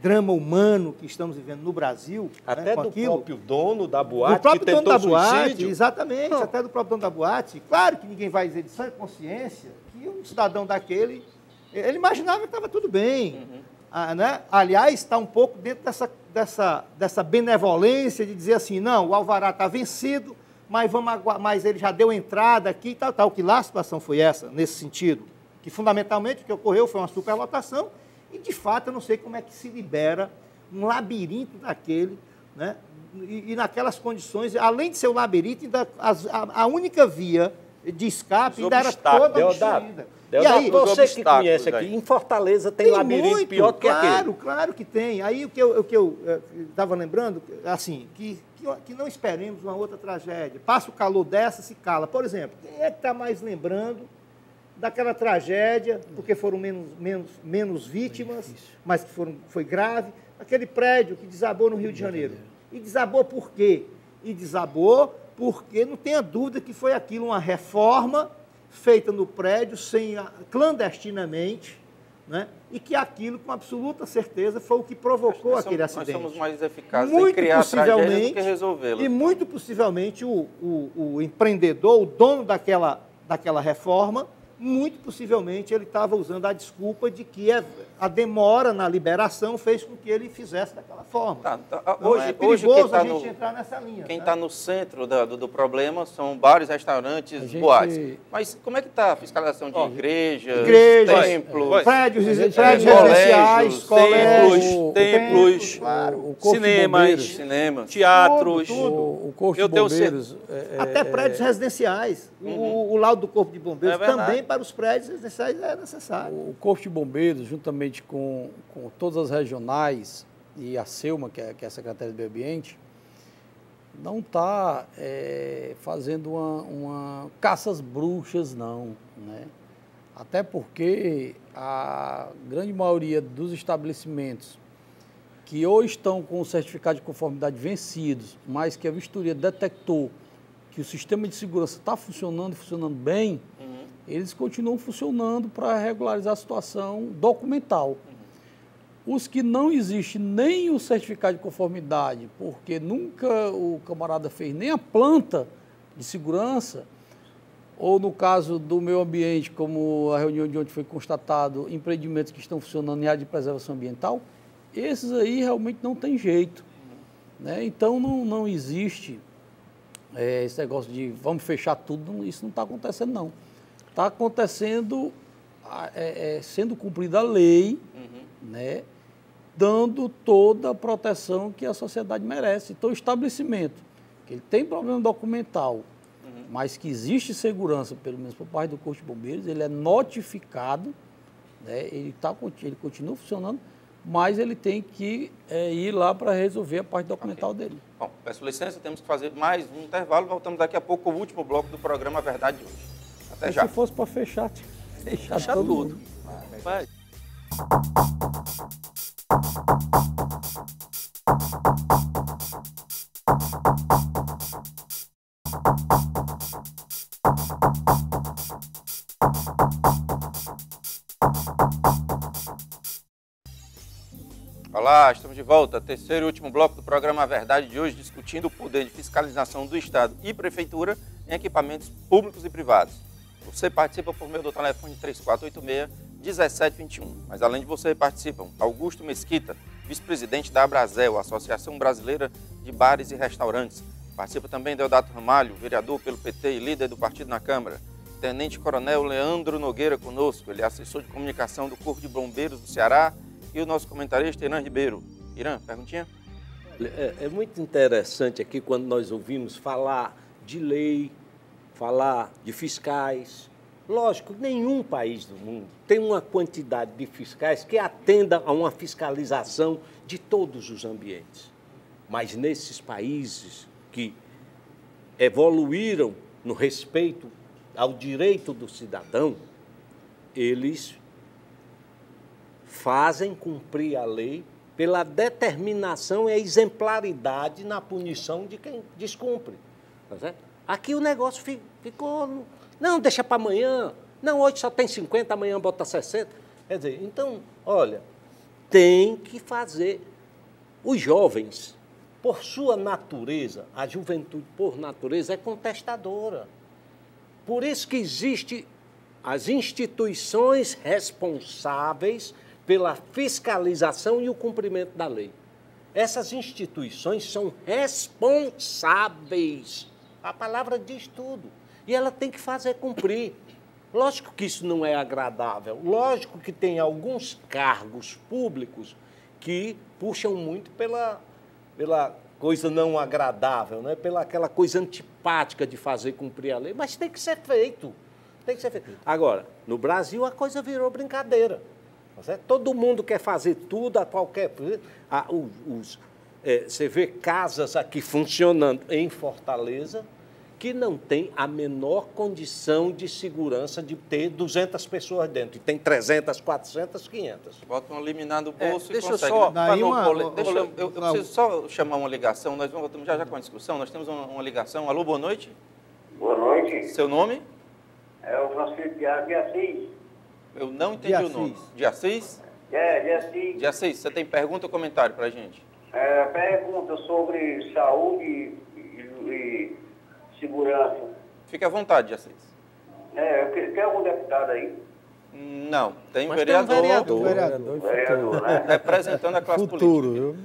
drama humano que estamos vivendo no Brasil, até do próprio dono da boate, do próprio dono da boate, suicídio. Exatamente, até do próprio dono da boate. Claro que ninguém vai dizer de sã consciência que um cidadão daquele, ele imaginava que estava tudo bem. Né? Aliás, está um pouco dentro dessa benevolência de dizer assim, não, o alvará está vencido, mas ele já deu entrada aqui e tal, que lá a situação foi essa, nesse sentido. Que fundamentalmente o que ocorreu foi uma superlotação e, de fato, eu não sei como é que se libera um labirinto daquele, né? E naquelas condições, além de ser um labirinto, a única via de escape ainda era toda obstruída. E aí, você que conhece aqui, em Fortaleza tem labirinto muito, pior do que aquele. Claro que tem. Aí o que eu estava lembrando, assim, que não esperemos uma outra tragédia. Passa o calor dessa, se cala. Por exemplo, quem é que está mais lembrando daquela tragédia, porque foram menos vítimas, mas que foi grave, aquele prédio que desabou no Rio de Janeiro. E desabou por quê? E desabou porque, não tenha dúvida que foi aquilo uma reforma feita no prédio clandestinamente, né? E que aquilo, com absoluta certeza, foi o que provocou aquele acidente. Nós somos mais eficazes em criar tragédias do que resolvê-las. E muito possivelmente o empreendedor, o dono daquela reforma, muito possivelmente ele estava usando a desculpa de que a demora na liberação fez com que ele fizesse daquela forma. Hoje, é perigoso a gente entrar nessa linha. Quem está no centro do problema são bares, restaurantes, boates. Mas como é que está a fiscalização de igrejas, templos, prédios residenciais, templos, cinemas, teatros, o Corpo de Bombeiros. Até prédios residenciais. O laudo do Corpo de Bombeiros também para os prédios residenciais é necessário. O Corpo de Bombeiros, juntamente com todas as regionais e a SEUMA, que é a Secretaria do Meio Ambiente, não está fazendo uma caça às bruxas, não, né? Até porque a grande maioria dos estabelecimentos que ou estão com o certificado de conformidade vencidos, mas que a vistoria detectou que o sistema de segurança está funcionando bem, eles continuam funcionando para regularizar a situação documental. Os que não existe nem o certificado de conformidade, porque nunca o camarada fez nem a planta de segurança, ou no caso do meio ambiente, como a reunião de ontem foi constatado, empreendimentos que estão funcionando em área de preservação ambiental, esses aí realmente não tem jeito, né? Então não existe esse negócio de vamos fechar tudo, isso não está acontecendo não. Está acontecendo, sendo cumprida a lei, né, dando toda a proteção que a sociedade merece. Então, o estabelecimento, que ele tem problema documental, mas que existe segurança, pelo menos por parte do Corpo de Bombeiros, ele é notificado, né, ele continua funcionando, mas ele tem que ir lá para resolver a parte documental dele. Bom, peço licença, temos que fazer mais um intervalo, voltamos daqui a pouco com o último bloco do programa Verdade de hoje. Até já. Se fosse para fechar tudo. Vai. Olá, estamos de volta. Terceiro e último bloco do programa Verdade de hoje, discutindo o poder de fiscalização do Estado e Prefeitura em equipamentos públicos e privados. Você participa por meio do telefone 1721. Mas além de você, participam Augusto Mesquita, vice-presidente da Abrazel, Associação Brasileira de Bares e Restaurantes. Participa também Deodato Ramalho, vereador pelo PT e líder do partido na Câmara. Tenente Coronel Leandro Nogueira conosco, ele é assessor de comunicação do Corpo de Bombeiros do Ceará, e o nosso comentarista Irã Ribeiro. Irã, perguntinha? É muito interessante aqui quando nós ouvimos falar de lei, falar de fiscais. Lógico, nenhum país do mundo tem uma quantidade de fiscais que atenda a uma fiscalização de todos os ambientes. Mas nesses países que evoluíram no respeito ao direito do cidadão, eles fazem cumprir a lei pela determinação e a exemplaridade na punição de quem descumpre. Tá certo? Aqui o negócio ficou... Não, deixa para amanhã. Não, hoje só tem 50, amanhã bota 60. Quer dizer, então, olha, tem que fazer. Os jovens, por sua natureza, a juventude por natureza é contestadora. Por isso que existem as instituições responsáveis pela fiscalização e o cumprimento da lei. Essas instituições são responsáveis. A palavra diz tudo. E ela tem que fazer cumprir. Lógico que isso não é agradável. Lógico que tem alguns cargos públicos que puxam muito pela coisa não agradável, né? Pela aquela coisa antipática de fazer cumprir a lei. Mas tem que ser feito. Tem que ser feito. Agora, no Brasil a coisa virou brincadeira. Todo mundo quer fazer tudo a qualquer... Você vê casas aqui funcionando em Fortaleza que não tem a menor condição de segurança de ter 200 pessoas dentro. E tem 300, 400, 500. Bota um liminar no bolso e deixa consegue. Eu preciso só chamar uma ligação. Nós vamos já com a discussão. Nós temos uma ligação. Alô, boa noite. Boa noite. Seu nome? É o Francisco de Assis. Eu não entendi o nome. De Assis? De Assis. De Assis, você tem pergunta ou comentário para a gente? Pergunta sobre saúde e segurança. Fique à vontade, de Assis. Tem algum deputado aí? Não, tem um vereador, né? Representando a classe política. Viu?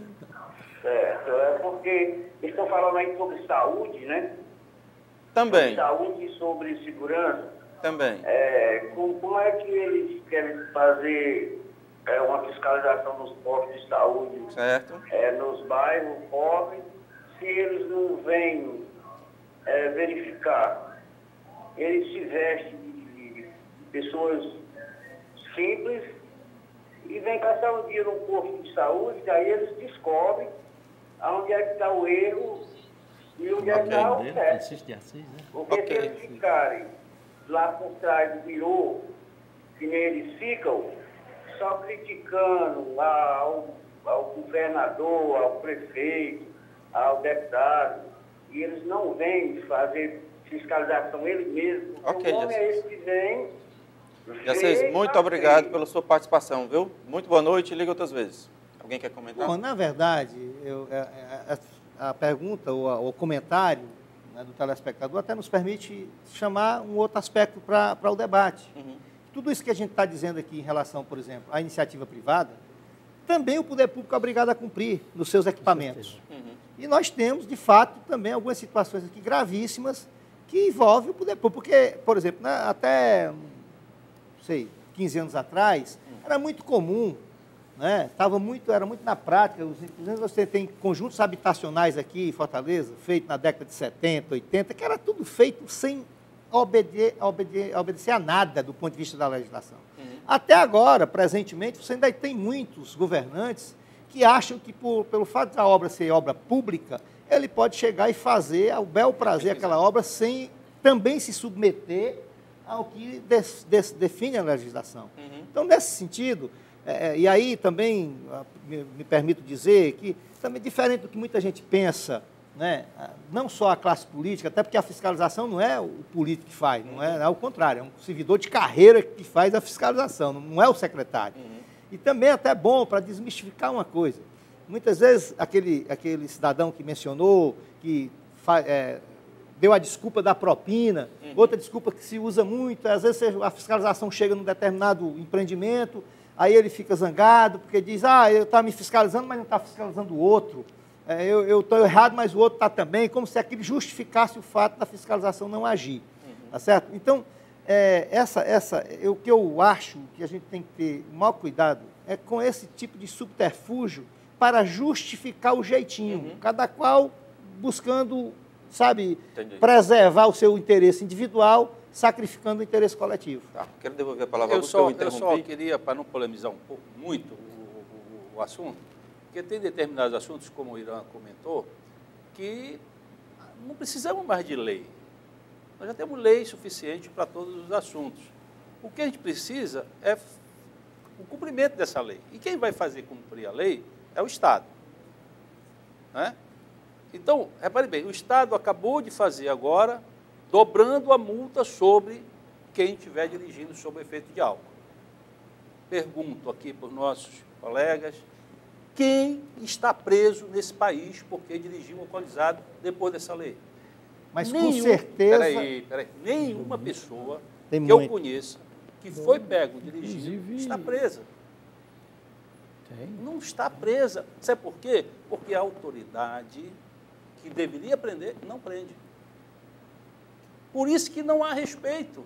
Certo, porque estão falando aí sobre saúde, né? Também. Sobre saúde e sobre segurança. Também. Como é que eles querem fazer uma fiscalização nos postos de saúde? Certo. Nos bairros pobres, se eles não vêm verificar? Eles se vestem de pessoas simples e vêm passar um dia num posto de saúde, daí eles descobrem onde é que está o erro e onde é que está o certo. Porque se eles ficarem lá por trás do birô, que nem eles ficam, só criticando ao governador, ao prefeito, ao deputado, e eles não vêm fazer fiscalização eles mesmos. Ok, o nome é esse que vem. Jacês, muito obrigado pela sua participação, viu? Muito boa noite e liga outras vezes. Alguém quer comentar? Bom, na verdade, a pergunta ou o comentário, né, do telespectador até nos permite chamar um outro aspecto para o debate. Tudo isso que a gente está dizendo aqui em relação, por exemplo, à iniciativa privada, também o poder público é obrigado a cumprir nos seus equipamentos. E nós temos, de fato, também algumas situações aqui gravíssimas que envolvem o poder público. Porque, por exemplo, né, até, não sei, 15 anos atrás, era muito comum, né, era muito na prática, inclusive você tem conjuntos habitacionais aqui em Fortaleza, feitos na década de 70, 80, que era tudo feito sem obedecer a nada do ponto de vista da legislação. Até agora, presentemente, você ainda tem muitos governantes que acham que, pelo fato da obra ser obra pública, ele pode chegar e fazer ao bel prazer aquela obra sem também se submeter ao que define a legislação. Então, nesse sentido, e aí também me permito dizer que, também diferente do que muita gente pensa, né, não só a classe política, até porque a fiscalização não é o político que faz, não é ao contrário, é um servidor de carreira que faz a fiscalização, não é o secretário. E também é até bom para desmistificar uma coisa. Muitas vezes aquele cidadão que mencionou, que deu a desculpa da propina, outra desculpa que se usa muito, às vezes a fiscalização chega num determinado empreendimento, aí ele fica zangado, porque diz, eu estou me fiscalizando, mas não está fiscalizando o outro. Eu estou errado, mas o outro está também, como se aquilo justificasse o fato da fiscalização não agir. Tá certo? Então, o que eu acho que a gente tem que ter o maior cuidado é com esse tipo de subterfúgio para justificar o jeitinho, cada qual buscando, sabe, preservar o seu interesse individual, sacrificando o interesse coletivo. Tá. Quero devolver a palavra eu só queria, para não polemizar muito o assunto, porque tem determinados assuntos, como o Irã comentou, que não precisamos mais de lei. Nós já temos lei suficiente para todos os assuntos. O que a gente precisa é o cumprimento dessa lei. E quem vai fazer cumprir a lei é o Estado. Né? Então, repare bem, o Estado acabou de fazer agora, dobrando a multa sobre quem estiver dirigindo sob o efeito de álcool. Pergunto aqui para os nossos colegas, quem está preso nesse país porque dirigiu alcoolizado depois dessa lei? Mas com certeza... Peraí. Nenhuma pessoa que eu conheça que foi pego dirigindo está presa. Não está presa. Sabe por quê? Porque a autoridade que deveria prender, não prende. Por isso que não há respeito.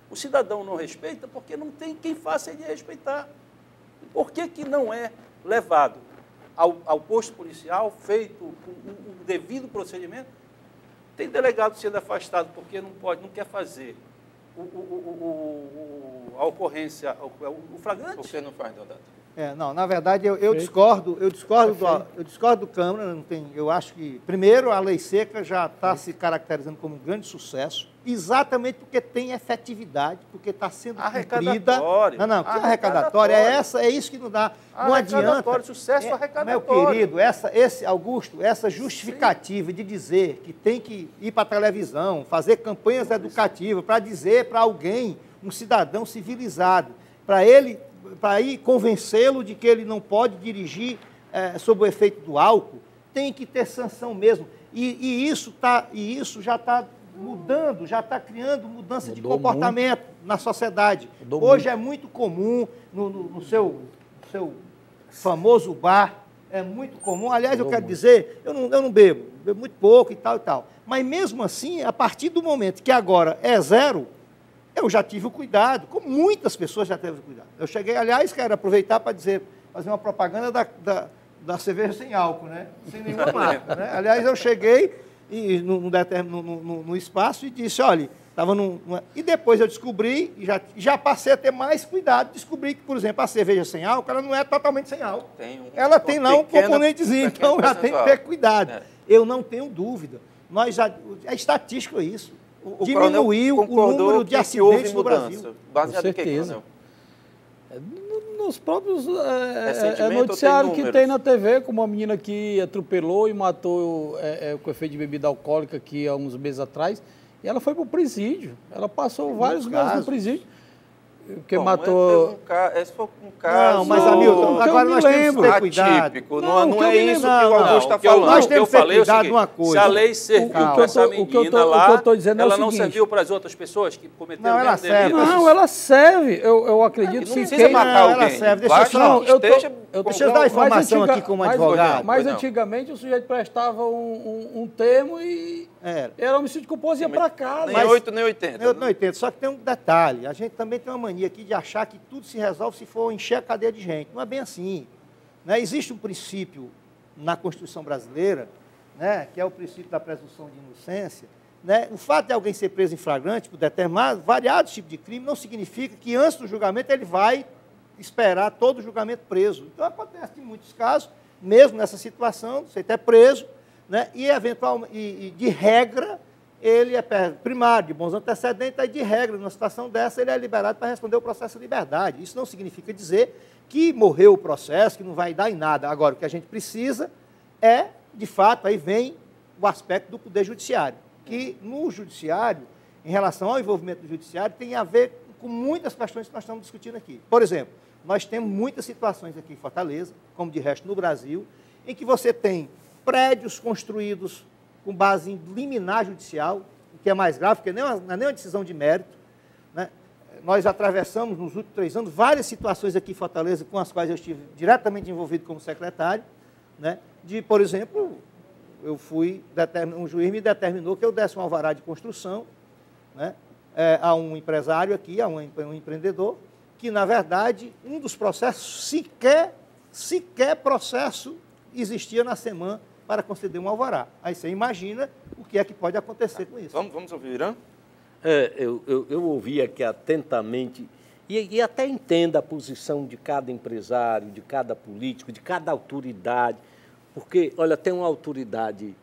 O cidadão não respeita porque não tem quem faça ele respeitar. Por que não é levado ao posto policial, feito um devido procedimento? Tem delegado sendo afastado porque não quer fazer a ocorrência, o flagrante. Por que não faz, Deodato? Não, na verdade, eu discordo do Câmara. Eu acho que, primeiro, a lei seca já está se caracterizando como um grande sucesso, exatamente porque tem efetividade, porque está sendo cumprida. Não, que arrecadatória é isso que não dá. Não adianta. Sucesso arrecadatório. Meu querido, Augusto, essa justificativa de dizer que tem que ir para a televisão, fazer campanhas educativas para dizer para alguém, um cidadão civilizado, para ir convencê-lo de que ele não pode dirigir sob o efeito do álcool, tem que ter sanção mesmo. E isso já está mudando, já está criando mudança de comportamento na sociedade. Hoje é muito comum, no seu famoso bar, é muito comum. Aliás, eu quero dizer, eu não bebo muito pouco e tal. Mas mesmo assim, a partir do momento que agora é zero, eu já tive o cuidado, como muitas pessoas já tiveram o cuidado. Eu cheguei, aliás, quero aproveitar para fazer uma propaganda da cerveja sem álcool, né? Sem nenhuma marca, né? Aliás, eu cheguei no espaço e disse, olha, estava e depois eu descobri, e já passei a ter mais cuidado, descobri que, por exemplo, a cerveja sem álcool, ela não é totalmente sem álcool. Ela tem lá um componentezinho, então já tem que ter cuidado. Eu não tenho dúvida. É estatístico isso. Diminuiu o número de acidentes no Brasil. Baseado em que, Coronel? Nos próprios noticiários que tem na TV, como uma menina que atropelou e matou com efeito de bebida alcoólica aqui há uns meses atrás, e ela foi para o presídio. Ela passou vários meses no presídio. Porque matou... Esse foi um caso... Não, mas, Hamilton, agora nós temos que ter cuidado. Atípico. Não é isso que o Augusto está falando. Nós temos que ter cuidado de uma coisa. Se a lei serviu para essa menina lá, ela não serviu para as outras pessoas que cometeram o mesmo delito? Não, ela serve. Eu acredito que... Não precisa matar alguém. Ela serve. Deixa eu dar informação aqui como advogado. Mas antigamente o sujeito prestava um termo e... Era homicídio culposo e ia para casa. Nem 8, nem 80. Nem 80. Só que tem um detalhe. A gente também tem uma mania aqui de achar que tudo se resolve se for encher a cadeia de gente. Não é bem assim. Né? Existe um princípio na Constituição brasileira, né, que é o princípio da presunção de inocência. Né? O fato de alguém ser preso em flagrante por determinado, variados tipos de crime, não significa que antes do julgamento ele vai esperar todo o julgamento preso. Então acontece em muitos casos, mesmo nessa situação, você está preso, né? E de regra, ele é primário, de bons antecedentes, aí de regra, numa situação dessa, ele é liberado para responder o processo de liberdade. Isso não significa dizer que morreu o processo, que não vai dar em nada. Agora, o que a gente precisa é, de fato, aí vem o aspecto do poder judiciário, que no judiciário, em relação ao envolvimento do judiciário, tem a ver com muitas questões que nós estamos discutindo aqui. Por exemplo, nós temos muitas situações aqui em Fortaleza, como de resto no Brasil, em que você tem prédios construídos com base em liminar judicial, o que é mais grave, porque não é nem uma decisão de mérito, né? Nós atravessamos, nos últimos 3 anos, várias situações aqui em Fortaleza com as quais eu estive diretamente envolvido como secretário, né? Por exemplo, um juiz me determinou que eu desse um alvará de construção, né, a um empresário aqui, a um empreendedor, que, na verdade, um dos processos, sequer processo existia na SEMAN para conceder um alvará. Aí você imagina o que é que pode acontecer com isso. Vamos ouvir o Irã? Eu ouvi aqui atentamente e até entendo a posição de cada empresário, de cada político, de cada autoridade, porque, olha, tem uma autoridade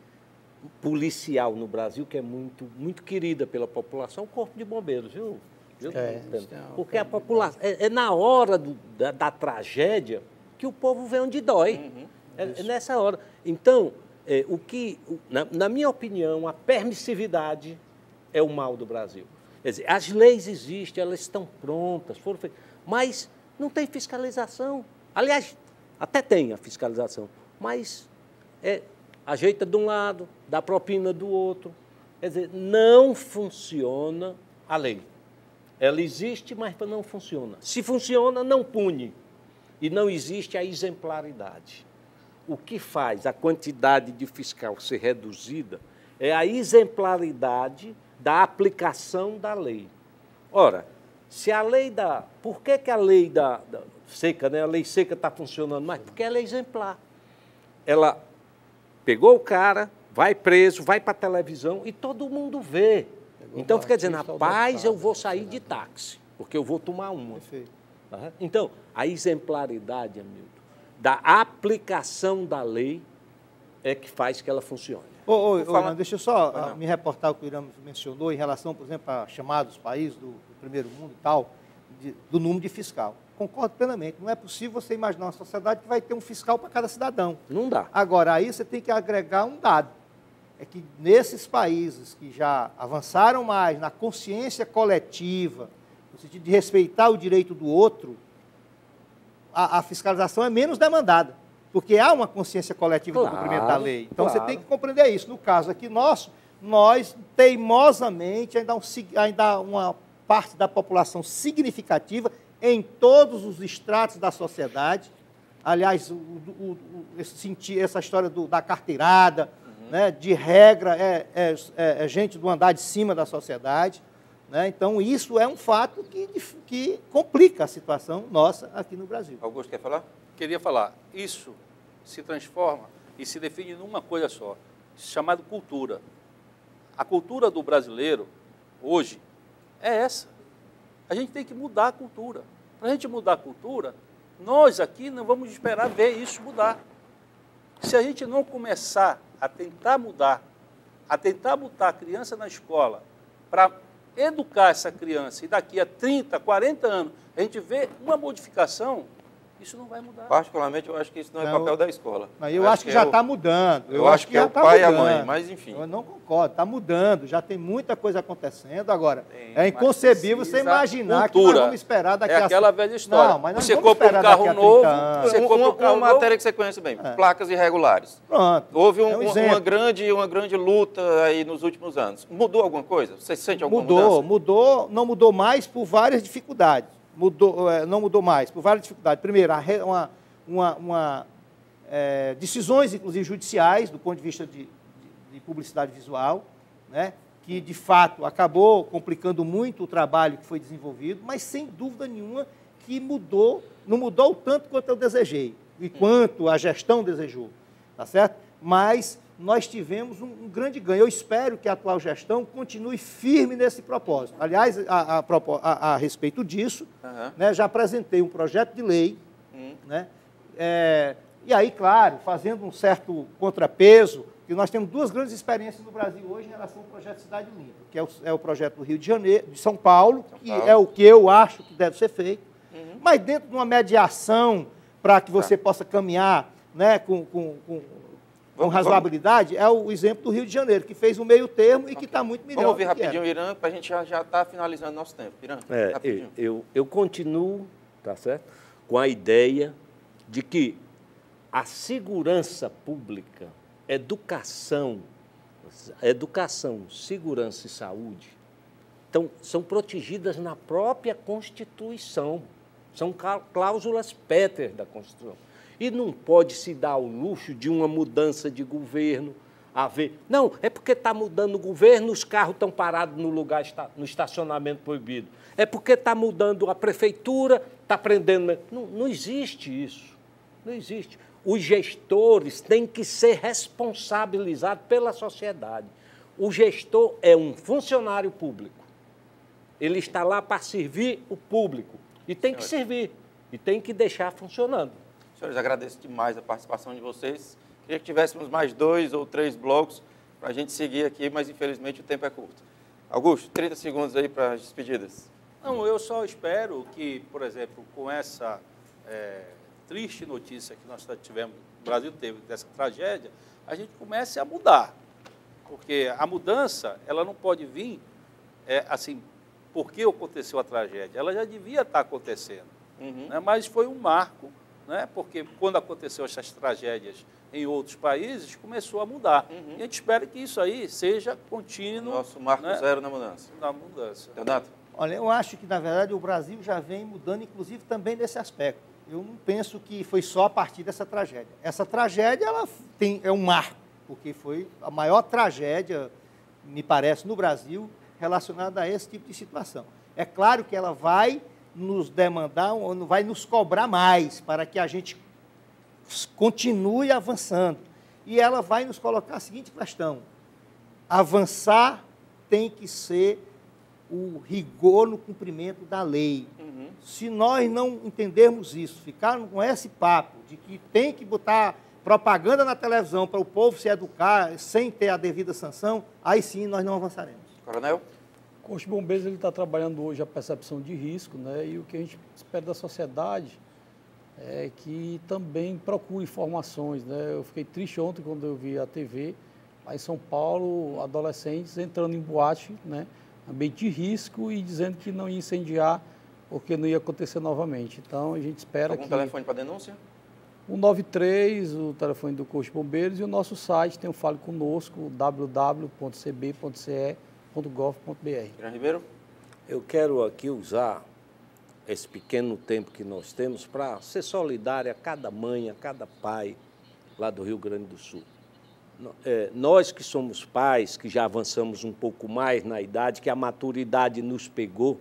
policial no Brasil que é muito querida pela população, o Corpo de Bombeiros, viu? Porque a população, é na hora da tragédia que o povo vê onde dói, é nessa hora. Então, na minha opinião, a permissividade é o mal do Brasil. Quer dizer, as leis existem, elas estão prontas, foram feitas, mas não tem fiscalização. Aliás, até tem a fiscalização, mas ajeita de um lado, dá propina do outro. Quer dizer, não funciona a lei. Ela existe, mas não funciona. Se funciona, não pune. E não existe a exemplaridade. O que faz a quantidade de fiscal ser reduzida é a exemplaridade da aplicação da lei. Ora, se a lei por que a lei seca, né? A lei seca está funcionando mais? Porque ela é exemplar. Ela pegou o cara, vai preso, vai para a televisão e todo mundo vê. Então fica dizendo, rapaz, eu vou sair de táxi, porque eu vou tomar uma. Perfeito. Então, a exemplaridade, Hamilton, da aplicação da lei é que faz que ela funcione. Irã, deixa eu só me reportar o que o Irã mencionou em relação, por exemplo, a chamados países do primeiro mundo e tal, do número de fiscal. Concordo plenamente. Não é possível você imaginar uma sociedade que vai ter um fiscal para cada cidadão. Não dá. Agora, aí você tem que agregar um dado. É que nesses países que já avançaram mais na consciência coletiva, no sentido de respeitar o direito do outro, a fiscalização é menos demandada, porque há uma consciência coletiva do cumprimento da lei. Então, você tem que compreender isso. No caso aqui nosso, nós, teimosamente, ainda uma parte da população significativa em todos os estratos da sociedade. Aliás, essa história da carteirada, né, de regra, é gente do andar de cima da sociedade. Né? Então, isso é um fato que complica a situação nossa aqui no Brasil. Augusto, quer falar? Queria falar. Isso se transforma e se define numa coisa só, chamada cultura. A cultura do brasileiro, hoje, é essa. A gente tem que mudar a cultura. Para a gente mudar a cultura, nós aqui não vamos esperar ver isso mudar. Se a gente não começar a tentar mudar, a tentar botar a criança na escola para educar essa criança e daqui a 30, 40 anos a gente vê uma modificação, isso não vai mudar. Particularmente, eu acho que isso não é papel da escola. Eu acho que já está mudando. Eu acho que é o pai e a mãe, mas enfim. Eu não concordo, está mudando, já tem muita coisa acontecendo. Agora, é inconcebível você imaginar que nós vamos esperar daqui a... É aquela velha história. Não, mas nós você compra um carro novo, uma matéria que você conhece bem, placas irregulares. Pronto. Houve uma grande luta aí nos últimos anos. Mudou alguma coisa? Você sente alguma mudança? Não mudou mais por várias dificuldades. Não mudou mais, por várias dificuldades. Primeiro, decisões, inclusive judiciais, do ponto de vista de publicidade visual, né, que, de fato, acabou complicando muito o trabalho que foi desenvolvido, mas, sem dúvida nenhuma, que não mudou tanto quanto eu desejei, e quanto a gestão desejou, tá certo? Mas nós tivemos um grande ganho. Eu espero que a atual gestão continue firme nesse propósito. Aliás, a respeito disso, né, já apresentei um projeto de lei, né, e aí, claro, fazendo um certo contrapeso, que nós temos duas grandes experiências no Brasil hoje em relação ao projeto Cidade Limpa, que é o projeto do Rio de Janeiro, de São Paulo, que é o que eu acho que deve ser feito, mas dentro de uma mediação para que você possa caminhar, né, com razoabilidade, é o exemplo do Rio de Janeiro, que fez um meio termo e que está muito melhor. Vamos ouvir rapidinho o Irã, para a gente já estar finalizando nosso tempo. Irã, rapidinho. Eu continuo, tá certo, com a ideia de que a segurança pública, educação, tá educação, segurança e saúde, então, são protegidas na própria Constituição. São cláusulas pétreas da Constituição. E não pode se dar o luxo de uma mudança de governo, haver... Não, é porque está mudando o governo, os carros estão parados no lugar, no estacionamento proibido. É porque está mudando a prefeitura, está prendendo... Não existe isso. Não existe. Os gestores têm que ser responsabilizados pela sociedade. O gestor é um funcionário público. Ele está lá para servir o público. E tem que servir. E tem que deixar funcionando. Senhores, agradeço demais a participação de vocês. Queria que tivéssemos mais 2 ou 3 blocos para a gente seguir aqui, mas infelizmente o tempo é curto. Augusto, 30 segundos aí para as despedidas. Não, eu só espero que, por exemplo, com essa triste notícia que nós tivemos, o Brasil teve dessa tragédia, a gente comece a mudar. Porque a mudança, ela não pode vir assim, porque aconteceu a tragédia. Ela já devia estar acontecendo, né? Mas foi um marco, né? Porque quando aconteceu essas tragédias em outros países, começou a mudar. E a gente espera que isso aí seja contínuo. Nosso marco, né? Zero na mudança. Na mudança. Leonardo? Olha, eu acho que, na verdade, o Brasil já vem mudando, inclusive, também nesse aspecto. Eu não penso que foi só a partir dessa tragédia. Essa tragédia é um marco, porque foi a maior tragédia, me parece, no Brasil, relacionada a esse tipo de situação. É claro que ela vai nos demandar, ou vai nos cobrar mais para que a gente continue avançando. E ela vai nos colocar a seguinte questão: avançar tem que ser o rigor no cumprimento da lei. Se nós não entendermos isso, ficarmos com esse papo de que tem que botar propaganda na televisão para o povo se educar sem ter a devida sanção, aí sim nós não avançaremos. Coronel? O Corpo de Bombeiros está trabalhando hoje a percepção de risco, né? E o que a gente espera da sociedade é que também procure informações, né? Eu fiquei triste ontem quando eu vi a TV, lá em São Paulo, adolescentes entrando em boate, né? Ambiente de risco e dizendo que não ia incendiar porque não ia acontecer novamente. Então, a gente espera Algum telefone para denúncia? 193, o telefone do Corpo de Bombeiros, e o nosso site tem o Fale Conosco, www.cb.ce.gov.br. Jean Ribeiro? Eu quero aqui usar esse pequeno tempo que nós temos para ser solidário a cada mãe, a cada pai lá do Rio Grande do Sul. Nós que somos pais, que já avançamos um pouco mais na idade, que a maturidade nos pegou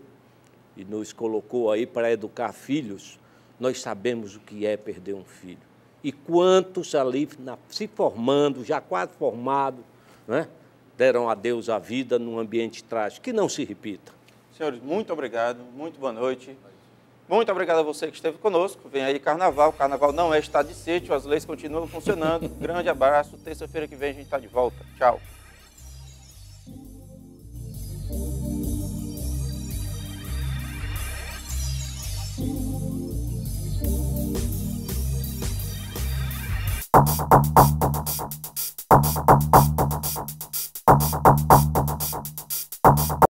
e nos colocou aí para educar filhos, nós sabemos o que é perder um filho. E quantos ali se formando, já quase formados, né, deram a Deus a vida num ambiente trágico. Que não se repita. Senhores, muito obrigado, muito boa noite. Muito obrigado a você que esteve conosco. Vem aí Carnaval. Carnaval não é estado de sítio, as leis continuam funcionando. Grande abraço. Terça-feira que vem a gente está de volta. Tchau.